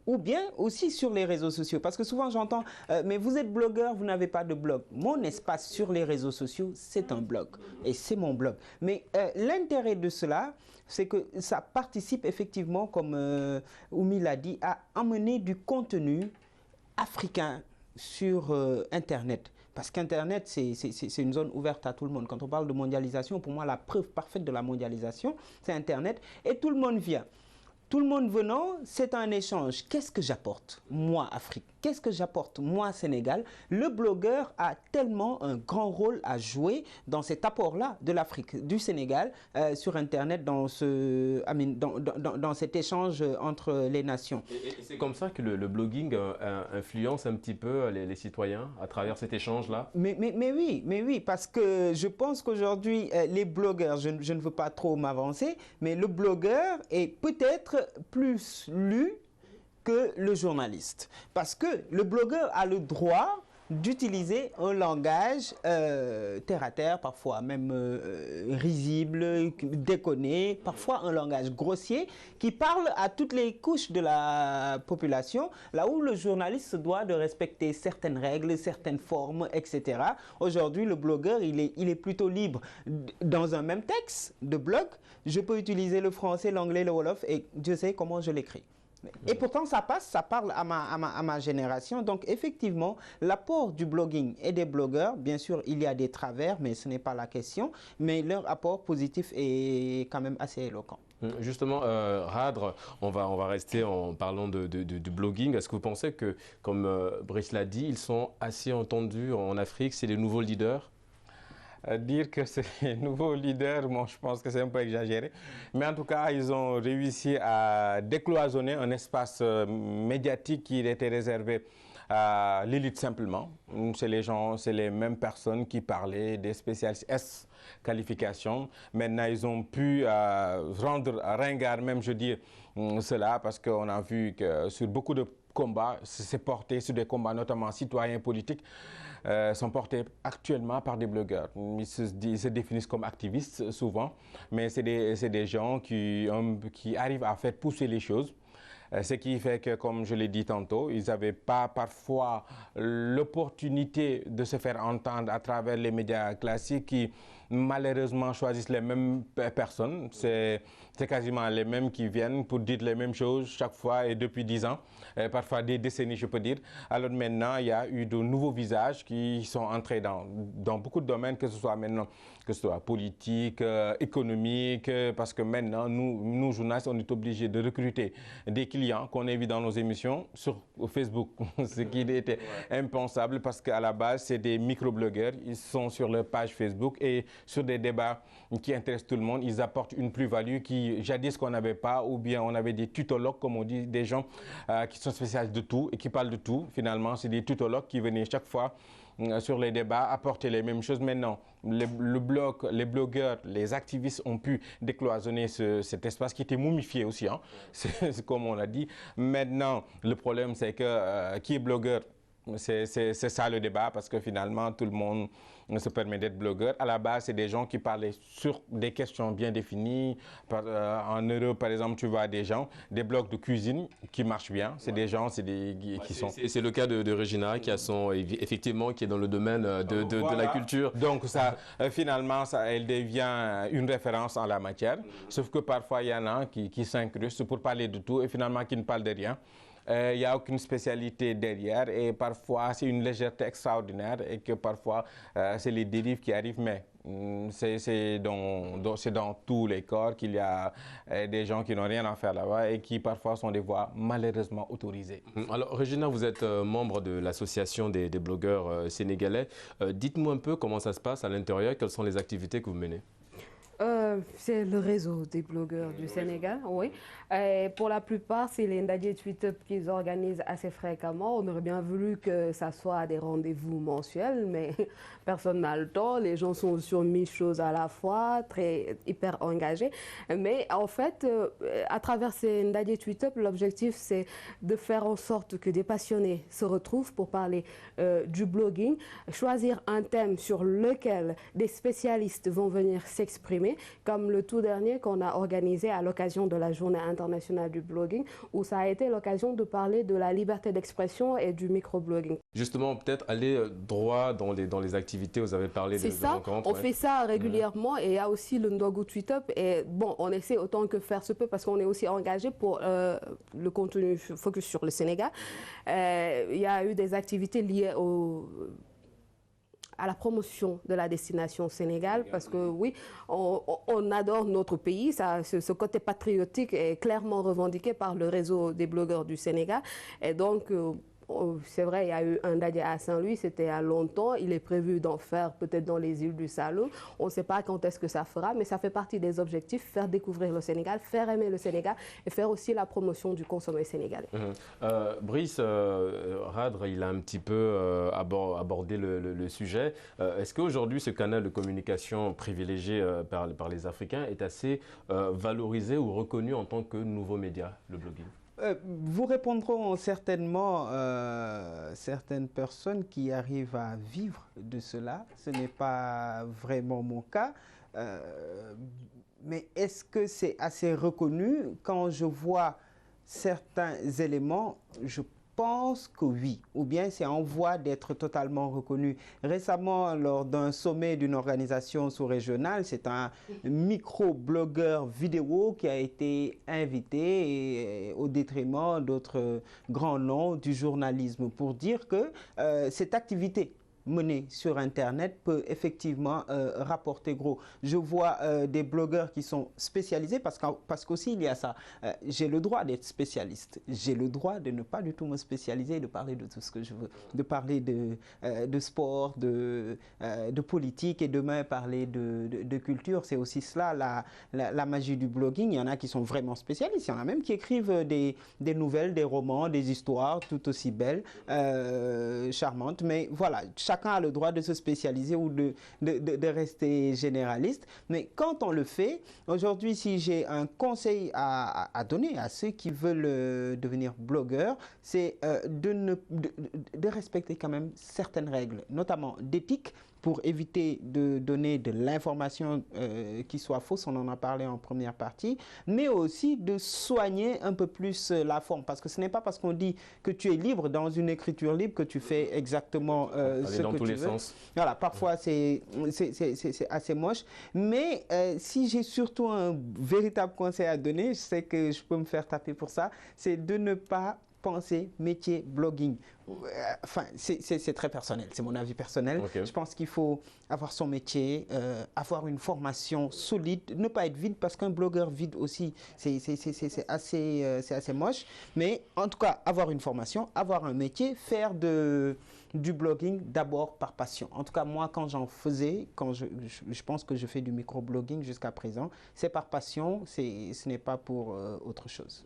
Ou bien aussi sur les réseaux sociaux. Parce que souvent j'entends, mais vous êtes blogueur, vous n'avez pas de blog. Mon espace sur les réseaux sociaux, c'est un blog. Et c'est mon blog. Mais l'intérêt de cela, c'est que ça participe effectivement, comme Oumi l'a dit, à amener du contenu africain sur Internet. Parce qu'Internet, c'est une zone ouverte à tout le monde. Quand on parle de mondialisation, pour moi, la preuve parfaite de la mondialisation, c'est Internet. Et tout le monde vient. Tout le monde venant, c'est un échange. Qu'est-ce que j'apporte, moi, Afrique? Qu'est-ce que j'apporte, moi, Sénégal? Le blogueur a tellement un grand rôle à jouer dans cet apport-là de l'Afrique, du Sénégal, sur Internet, dans cet échange entre les nations. Et c'est comme ça que le blogging influence un petit peu les citoyens à travers cet échange-là? Mais oui, parce que je pense qu'aujourd'hui, les blogueurs, je ne veux pas trop m'avancer, mais le blogueur est peut-être plus lu que le journaliste. Parce que le blogueur a le droit d'utiliser un langage terre à terre, parfois même risible, déconné, parfois un langage grossier qui parle à toutes les couches de la population, là où le journaliste se doit de respecter certaines règles, certaines formes, etc. Aujourd'hui, le blogueur, il est plutôt libre. Dans un même texte de blog, je peux utiliser le français, l'anglais, le wolof, et Dieu sait comment je l'écris. Et pourtant, ça passe, ça parle à ma génération. Donc, effectivement, l'apport du blogging et des blogueurs, bien sûr, il y a des travers, mais ce n'est pas la question. Mais leur apport positif est quand même assez éloquent. Justement, Radre, on va rester en parlant du blogging. Est-ce que vous pensez que, comme Brice l'a dit, ils sont assez entendus en Afrique? C'est les nouveaux leaders? Dire que c'est les nouveaux leaders, moi je pense que c'est un peu exagéré. Mais en tout cas, ils ont réussi à décloisonner un espace médiatique qui était réservé à l'élite simplement. C'est les mêmes personnes qui parlaient des spécialistes S qualification. Maintenant, ils ont pu rendre ringard même, je dis cela, parce qu'on a vu que sur beaucoup de combats, c'est porté sur des combats notamment citoyens politiques, sont portés actuellement par des blogueurs. Ils se définissent comme activistes souvent, mais c'est des gens qui arrivent à faire pousser les choses. Ce qui fait que, comme je l'ai dit tantôt, ils n'avaient pas parfois l'opportunité de se faire entendre à travers les médias classiques qui malheureusement choisissent les mêmes personnes. C'est quasiment les mêmes qui viennent pour dire les mêmes choses chaque fois et depuis 10 ans, parfois des décennies je peux dire. Alors maintenant, il y a eu de nouveaux visages qui sont entrés dans beaucoup de domaines, que ce soit politique, économique, parce que maintenant, nous journalistes, on est obligés de recruter des clients qu'on invite dans nos émissions sur Facebook, ce qui était impensable parce qu'à la base, c'est des micro-blogueurs. Ils sont sur leur page Facebook et sur des débats qui intéressent tout le monde. Ils apportent une plus-value qui, jadis, qu'on n'avait pas, ou bien on avait des tutologues, comme on dit, des gens qui sont spécialistes de tout et qui parlent de tout. Finalement, c'est des tutologues qui venaient chaque fois sur les débats apporter les mêmes choses. Maintenant, les blogueurs, les activistes ont pu décloisonner cet espace qui était momifié aussi, hein. C'est comme on l'a dit. Maintenant, le problème, c'est que qui est blogueur? C'est ça le débat, parce que finalement, tout le monde se permet d'être blogueur. À la base, c'est des gens qui parlaient sur des questions bien définies. En Europe, par exemple, tu vois des blogs de cuisine qui marchent bien. C'est des gens qui sont... C'est le cas de Regina, qui est dans le domaine de la culture. Donc, ça, finalement, elle devient une référence en la matière. Sauf que parfois, il y en a qui s'incrustent pour parler de tout et finalement qui ne parlent de rien. il n'y a aucune spécialité derrière et parfois c'est une légèreté extraordinaire et que parfois c'est les dérives qui arrivent, mais c'est dans tous les corps qu'il y a des gens qui n'ont rien à faire là-bas et qui parfois sont des voix malheureusement autorisées. Alors Regina, vous êtes membre de l'association des blogueurs sénégalais. Dites-moi un peu comment ça se passe à l'intérieur, quelles sont les activités que vous menez? C'est le réseau des blogueurs du Sénégal, oui. Et pour la plupart, c'est les Ndadje Tweetup qu'ils organisent assez fréquemment. On aurait bien voulu que ça soit des rendez-vous mensuels, mais personne n'a le temps. Les gens sont sur 1000 choses à la fois, hyper engagés. Mais en fait, à travers ces Ndadje Tweetup, l'objectif, c'est de faire en sorte que des passionnés se retrouvent pour parler du blogging, choisir un thème sur lequel des spécialistes vont venir s'exprimer, comme le tout dernier qu'on a organisé à l'occasion de la Journée internationale du blogging, où ça a été l'occasion de parler de la liberté d'expression et du microblogging. Justement, peut-être aller droit dans les activités, vous avez parlé de rencontres. On fait ça régulièrement et il y a aussi le Ndogu Tweetup. Et bon, on essaie autant que faire se peut parce qu'on est aussi engagé pour le contenu focus sur le Sénégal. Il y a eu des activités liées à la promotion de la destination Sénégal, parce que oui, on adore notre pays. Ce côté patriotique est clairement revendiqué par le réseau des blogueurs du Sénégal. Et donc, c'est vrai, il y a eu un Ndadje à Saint-Louis, c'était il y a longtemps. Il est prévu d'en faire peut-être dans les îles du Saloum. On ne sait pas quand est-ce que ça fera, mais ça fait partie des objectifs, faire découvrir le Sénégal, faire aimer le Sénégal et faire aussi la promotion du consommé sénégalais. Brice Radre, il a un petit peu abordé le sujet. Est-ce qu'aujourd'hui, ce canal de communication privilégié par les Africains est assez valorisé ou reconnu en tant que nouveau média, le blogging? Vous répondront certainement certaines personnes qui arrivent à vivre de cela. Ce n'est pas vraiment mon cas. Mais est-ce que c'est assez reconnu? Quand je vois certains éléments, je pense que oui, ou bien c'est en voie d'être totalement reconnu. Récemment, lors d'un sommet d'une organisation sous-régionale, c'est un micro-blogueur vidéo qui a été invité au détriment d'autres grands noms du journalisme pour dire que cette activité menée sur Internet peut effectivement rapporter gros. Je vois des blogueurs qui sont spécialisés parce qu'aussi il y a ça. J'ai le droit d'être spécialiste. J'ai le droit de ne pas du tout me spécialiser et de parler de tout ce que je veux. De parler de sport, de politique et demain parler de culture. C'est aussi cela la magie du blogging. Il y en a qui sont vraiment spécialistes. Il y en a même qui écrivent des nouvelles, des romans, des histoires tout aussi belles, charmantes. Mais voilà, chacun a le droit de se spécialiser ou de rester généraliste. Mais quand on le fait, aujourd'hui, si j'ai un conseil à donner à ceux qui veulent devenir blogueurs, c'est de respecter quand même certaines règles, notamment d'éthique, pour éviter de donner de l'information qui soit fausse, on en a parlé en première partie, mais aussi de soigner un peu plus la forme, parce que ce n'est pas parce qu'on dit que tu es libre dans une écriture libre que tu fais exactement ce que tu veux. Sens. Voilà, parfois c'est assez moche, mais si j'ai surtout un véritable conseil à donner, je sais que je peux me faire taper pour ça, c'est de ne pas penser métier blogging. Enfin, c'est très personnel, c'est mon avis personnel. Okay. Je pense qu'il faut avoir son métier, avoir une formation solide, ne pas être vide, parce qu'un blogueur vide aussi, c'est assez moche. Mais en tout cas, avoir une formation, avoir un métier, faire du blogging d'abord par passion. En tout cas, moi, quand j'en faisais, je pense que je fais du microblogging jusqu'à présent, c'est par passion, ce n'est pas pour autre chose.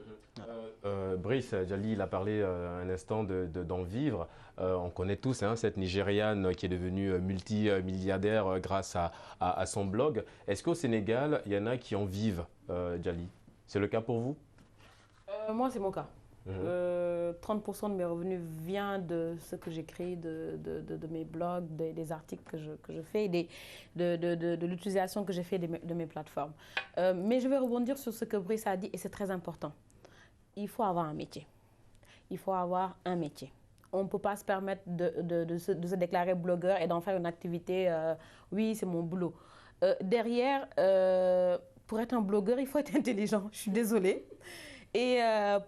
Brice Djali, il a parlé un instant d'en vivre. On connaît tous cette Nigériane qui est devenue multimilliardaire grâce à son blog. Est-ce qu'au Sénégal, il y en a qui en vivent, Djali? C'est le cas pour vous? Moi, c'est mon cas. 30% de mes revenus vient de ce que j'écris, de mes blogs, des articles que je fais, de l'utilisation que j'ai fait de mes plateformes. Mais je vais rebondir sur ce que Brice a dit et c'est très important. Il faut avoir un métier. Il faut avoir un métier. On ne peut pas se permettre de se déclarer blogueur et d'en faire une activité, oui, c'est mon boulot. Derrière, pour être un blogueur, il faut être intelligent, je suis désolée. Et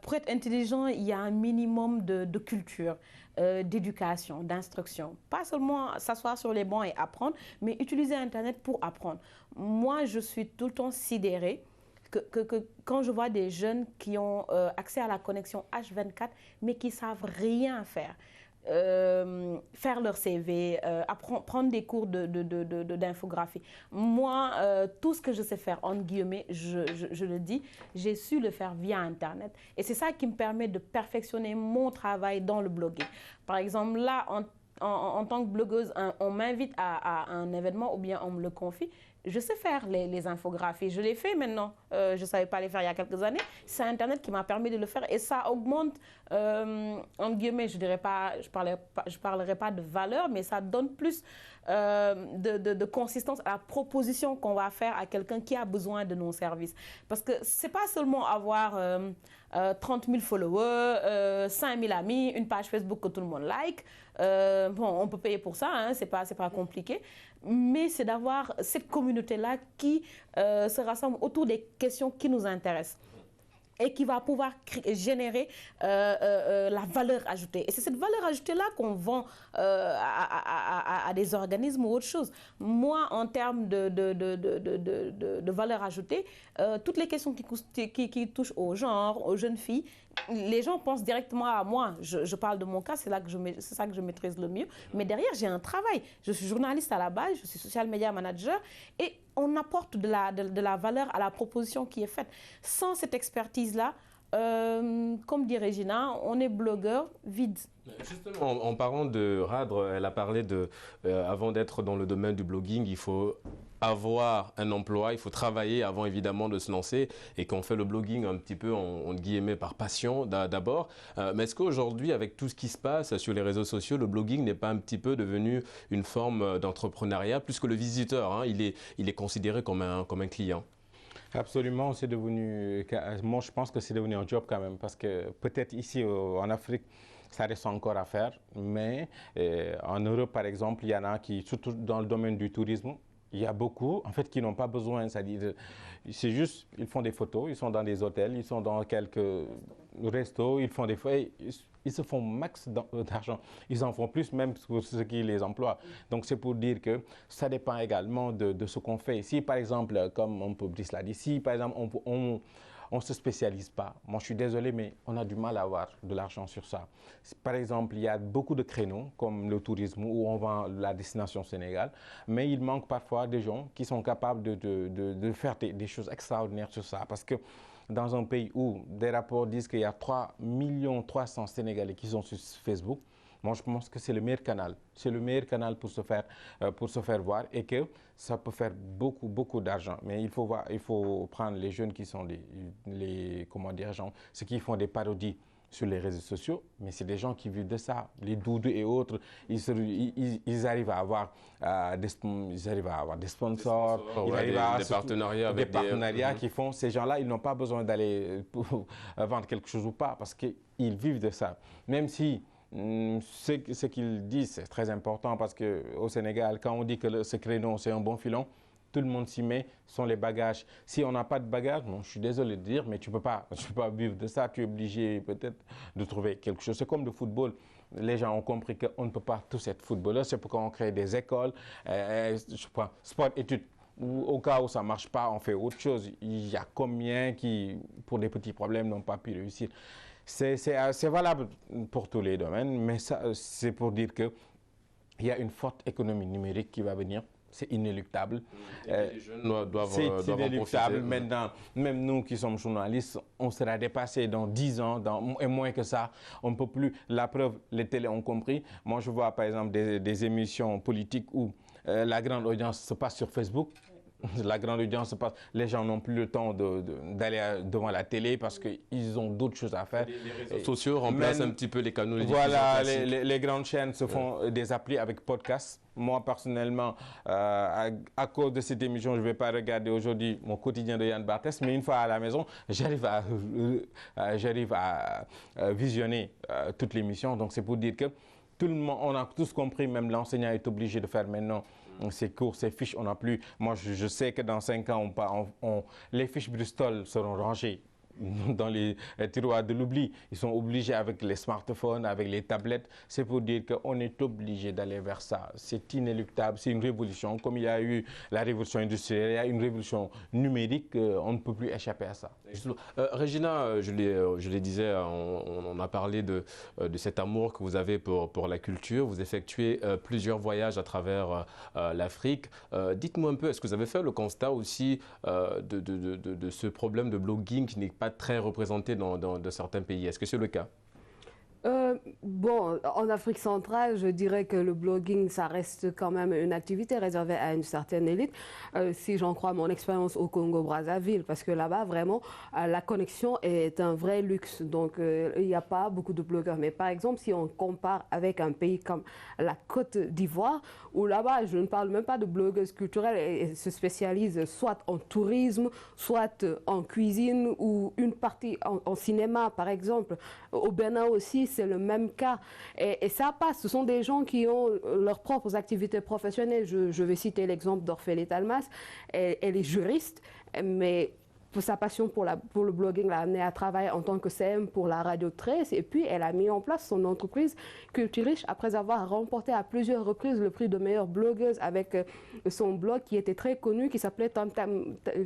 pour être intelligent, il y a un minimum de culture, d'éducation, d'instruction. Pas seulement s'asseoir sur les bancs et apprendre, mais utiliser Internet pour apprendre. Moi, je suis tout le temps sidérée que quand je vois des jeunes qui ont accès à la connexion H24, mais qui ne savent rien faire. Faire leur CV, prendre des cours d'infographie. Moi, tout ce que je sais faire, entre guillemets, je le dis, j'ai su le faire via Internet. Et c'est ça qui me permet de perfectionner mon travail dans le blogging. Par exemple, là, en tant que blogueuse, on m'invite à un événement ou bien on me le confie. Je sais faire les infographies, je les fais maintenant. Je ne savais pas les faire il y a quelques années. C'est Internet qui m'a permis de le faire et ça augmente, entre guillemets, je parlerai pas de valeur, mais ça donne plus de consistance à la proposition qu'on va faire à quelqu'un qui a besoin de nos services. Parce que ce n'est pas seulement avoir 30 000 followers, 5 000 amis, une page Facebook que tout le monde like. Bon, on peut payer pour ça, hein, c'est pas compliqué. Mais c'est d'avoir cette communauté-là qui se rassemble autour des questions qui nous intéressent et qui va pouvoir générer la valeur ajoutée. Et c'est cette valeur ajoutée-là qu'on vend à des organismes ou autre chose. Moi, en termes de valeur ajoutée, toutes les questions qui touchent au genre, aux jeunes filles, les gens pensent directement à moi. Je parle de mon cas, c'est ça que je maîtrise le mieux. Mais derrière, j'ai un travail. Je suis journaliste à la base, je suis social media manager et on apporte de la valeur à la proposition qui est faite. Sans cette expertise-là, comme dit Regina, on est blogueur vide. Justement, en parlant de Radre, elle a parlé avant d'être dans le domaine du blogging, il faut avoir un emploi, il faut travailler avant évidemment de se lancer et qu'on fait le blogging un petit peu en guillemets par passion d'abord. Mais est-ce qu'aujourd'hui, avec tout ce qui se passe sur les réseaux sociaux, le blogging n'est pas un petit peu devenu une forme d'entrepreneuriat plus que le visiteur, hein, il est considéré comme un client? Absolument, c'est devenu, moi je pense que c'est devenu un job quand même, parce que peut-être ici en Afrique, ça reste encore à faire, mais en Europe par exemple, il y en a qui, surtout dans le domaine du tourisme, il y a beaucoup, en fait, qui n'ont pas besoin, c'est-à-dire, c'est juste, ils font des photos, ils sont dans des hôtels, ils sont dans quelques restos, ils font des feuilles, ils se font max d'argent. Ils en font plus même pour ceux qui les emploient. Donc, c'est pour dire que ça dépend également de ce qu'on fait. Si, par exemple, comme Brice l'a dit, si, par exemple, on ne se spécialise pas. Moi, je suis désolé, mais on a du mal à avoir de l'argent sur ça. Par exemple, il y a beaucoup de créneaux, comme le tourisme, où on vend la destination Sénégal, mais il manque parfois des gens qui sont capables de faire des choses extraordinaires sur ça. Parce que dans un pays où des rapports disent qu'il y a 3,3 millions de Sénégalais qui sont sur Facebook, moi, je pense que c'est le meilleur canal. C'est le meilleur canal pour se faire voir et que ça peut faire beaucoup, beaucoup d'argent. Mais il faut prendre les jeunes qui sont ceux qui font des parodies sur les réseaux sociaux, mais c'est des gens qui vivent de ça. Les doudous et autres, ils arrivent à avoir des sponsors, ils arrivent à des partenariats avec des partenariats qui font. Ces gens-là, ils n'ont pas besoin d'aller vendre quelque chose ou pas, parce qu'ils vivent de ça. Même si ce qu'ils disent, c'est très important, parce qu'au Sénégal, quand on dit que ce créneau, c'est un bon filon, tout le monde s'y met, sont les bagages. Si on n'a pas de bagages, bon, je suis désolé de dire, mais tu peux pas vivre de ça. Tu es obligé peut-être de trouver quelque chose. C'est comme le football. Les gens ont compris qu'on ne peut pas tous être footballeur. C'est pourquoi on crée des écoles, sport-études. Au cas où ça ne marche pas, on fait autre chose. Il y a combien qui, pour des petits problèmes, n'ont pas pu réussir. C'est valable pour tous les domaines, mais c'est pour dire qu'il y a une forte économie numérique qui va venir. C'est inéluctable. Les jeunes doivent c'est inéluctable. en profiter. Maintenant, même nous qui sommes journalistes, on sera dépassés dans 10 ans, et moins que ça. On ne peut plus. La preuve, les télés ont compris. Moi, je vois par exemple des émissions politiques où la grande audience se passe sur Facebook. La grande audience se passe. Les gens n'ont plus le temps d'aller devant la télé parce qu'ils ont d'autres choses à faire. Les réseaux sociaux remplacent un petit peu les canaux de diffusion classiques. classiques. Les grandes chaînes se font des applis avec podcast. Moi, personnellement, à cause de cette émission, je ne vais pas regarder aujourd'hui mon quotidien de Yann Barthès, mais une fois à la maison, j'arrive à visionner toute l'émission. Donc, c'est pour dire que tout le monde, on a tous compris, même l'enseignant est obligé de faire maintenant ses cours, ses fiches. On n'a plus. Moi, je sais que dans 5 ans, les fiches Bristol seront rangées dans les tiroirs de l'oubli. Ils sont obligés avec les smartphones, avec les tablettes. C'est pour dire qu'on est obligé d'aller vers ça. C'est inéluctable, c'est une révolution. Comme il y a eu la révolution industrielle, il y a une révolution numérique, on ne peut plus échapper à ça. Regina, je le disais, on a parlé de cet amour que vous avez pour la culture. Vous effectuez plusieurs voyages à travers l'Afrique. Dites-moi un peu, est-ce que vous avez fait le constat aussi de ce problème de blogging qui n'est pas très représenté dans certains pays? Est-ce que c'est le cas? Bon, en Afrique centrale, je dirais que le blogging, ça reste quand même une activité réservée à une certaine élite. Si j'en crois mon expérience au Congo-Brazzaville, parce que là-bas, vraiment, la connexion est un vrai luxe. Donc, il n'y a pas beaucoup de blogueurs. Mais par exemple, si on compare avec un pays comme la Côte d'Ivoire, où là-bas, je ne parle même pas de blogueuses culturelles, elles se spécialisent soit en tourisme, soit en cuisine, ou une partie en cinéma, par exemple. Au Bénin aussi, c'est le même cas. Et ça passe. Ce sont des gens qui ont leurs propres activités professionnelles. Je vais citer l'exemple d'Orphélie Talmas. Elle est juriste, mais sa passion pour le blogging l'a amenée à travailler en tant que CM pour la radio 13. Et puis, elle a mis en place son entreprise Culturish après avoir remporté à plusieurs reprises le prix de meilleure blogueuse avec son blog qui était très connu, qui s'appelait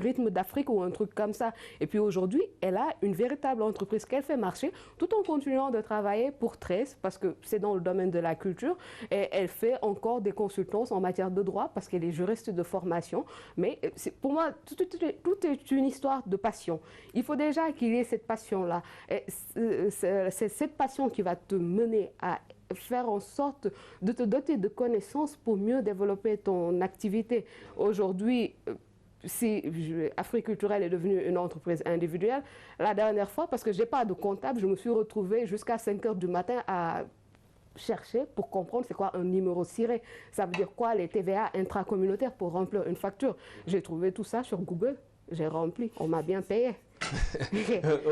Rythme d'Afrique ou un truc comme ça. Et puis aujourd'hui, elle a une véritable entreprise qu'elle fait marcher tout en continuant de travailler pour 13 parce que c'est dans le domaine de la culture. Et elle fait encore des consultances en matière de droit parce qu'elle est juriste de formation. Mais pour moi, tout est une histoire de passion. Il faut déjà qu'il y ait cette passion-là. C'est cette passion qui va te mener à faire en sorte de te doter de connaissances pour mieux développer ton activité. Aujourd'hui, si Africulturelle est devenue une entreprise individuelle, la dernière fois, parce que je n'ai pas de comptable, je me suis retrouvée jusqu'à 5 h du matin à chercher pour comprendre c'est quoi un numéro ciré. Ça veut dire quoi les TVA intracommunautaires pour remplir une facture. J'ai trouvé tout ça sur Google. J'ai rempli, on m'a bien payé.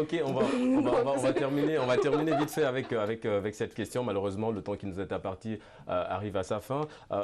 Ok, on va terminer vite fait avec cette question. Malheureusement, le temps qui nous est imparti arrive à sa fin.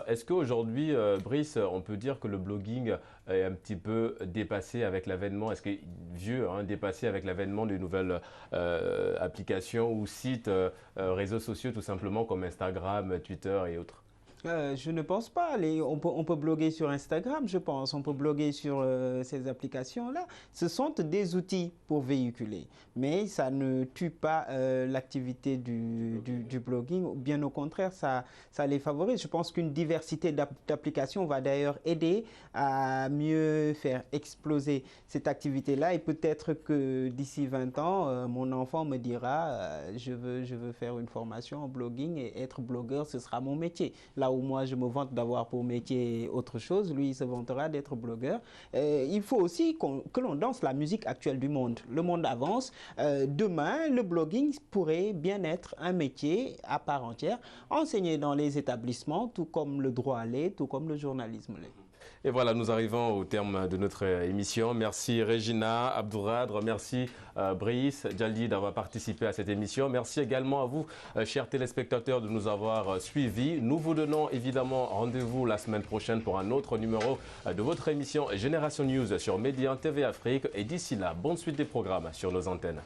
Est-ce qu'aujourd'hui, Brice, on peut dire que le blogging est un petit peu dépassé avec l'avènement, est-ce que vieux, dépassé avec l'avènement de nouvelles applications ou sites, réseaux sociaux tout simplement comme Instagram, Twitter et autres? Je ne pense pas. On peut bloguer sur Instagram, je pense. On peut bloguer sur ces applications-là. Ce sont des outils pour véhiculer. Mais ça ne tue pas l'activité du blogging. Bien au contraire, ça les favorise. Je pense qu'une diversité d'applications va d'ailleurs aider à mieux faire exploser cette activité-là. Et peut-être que d'ici 20 ans, mon enfant me dira je veux faire une formation en blogging et être blogueur, ce sera mon métier. Là où moi je me vante d'avoir pour métier autre chose, lui il se vantera d'être blogueur. Il faut aussi que l'on danse la musique actuelle du monde. Le monde avance. Demain, le blogging pourrait bien être un métier à part entière, enseigné dans les établissements, tout comme le droit l'est, tout comme le journalisme l'est. Et voilà, nous arrivons au terme de notre émission. Merci Regina, Abdouradre, merci Brice, Djali d'avoir participé à cette émission. Merci également à vous, chers téléspectateurs, de nous avoir suivis. Nous vous donnons évidemment rendez-vous la semaine prochaine pour un autre numéro de votre émission Génération News sur Média TV Afrique. Et d'ici là, bonne suite des programmes sur nos antennes.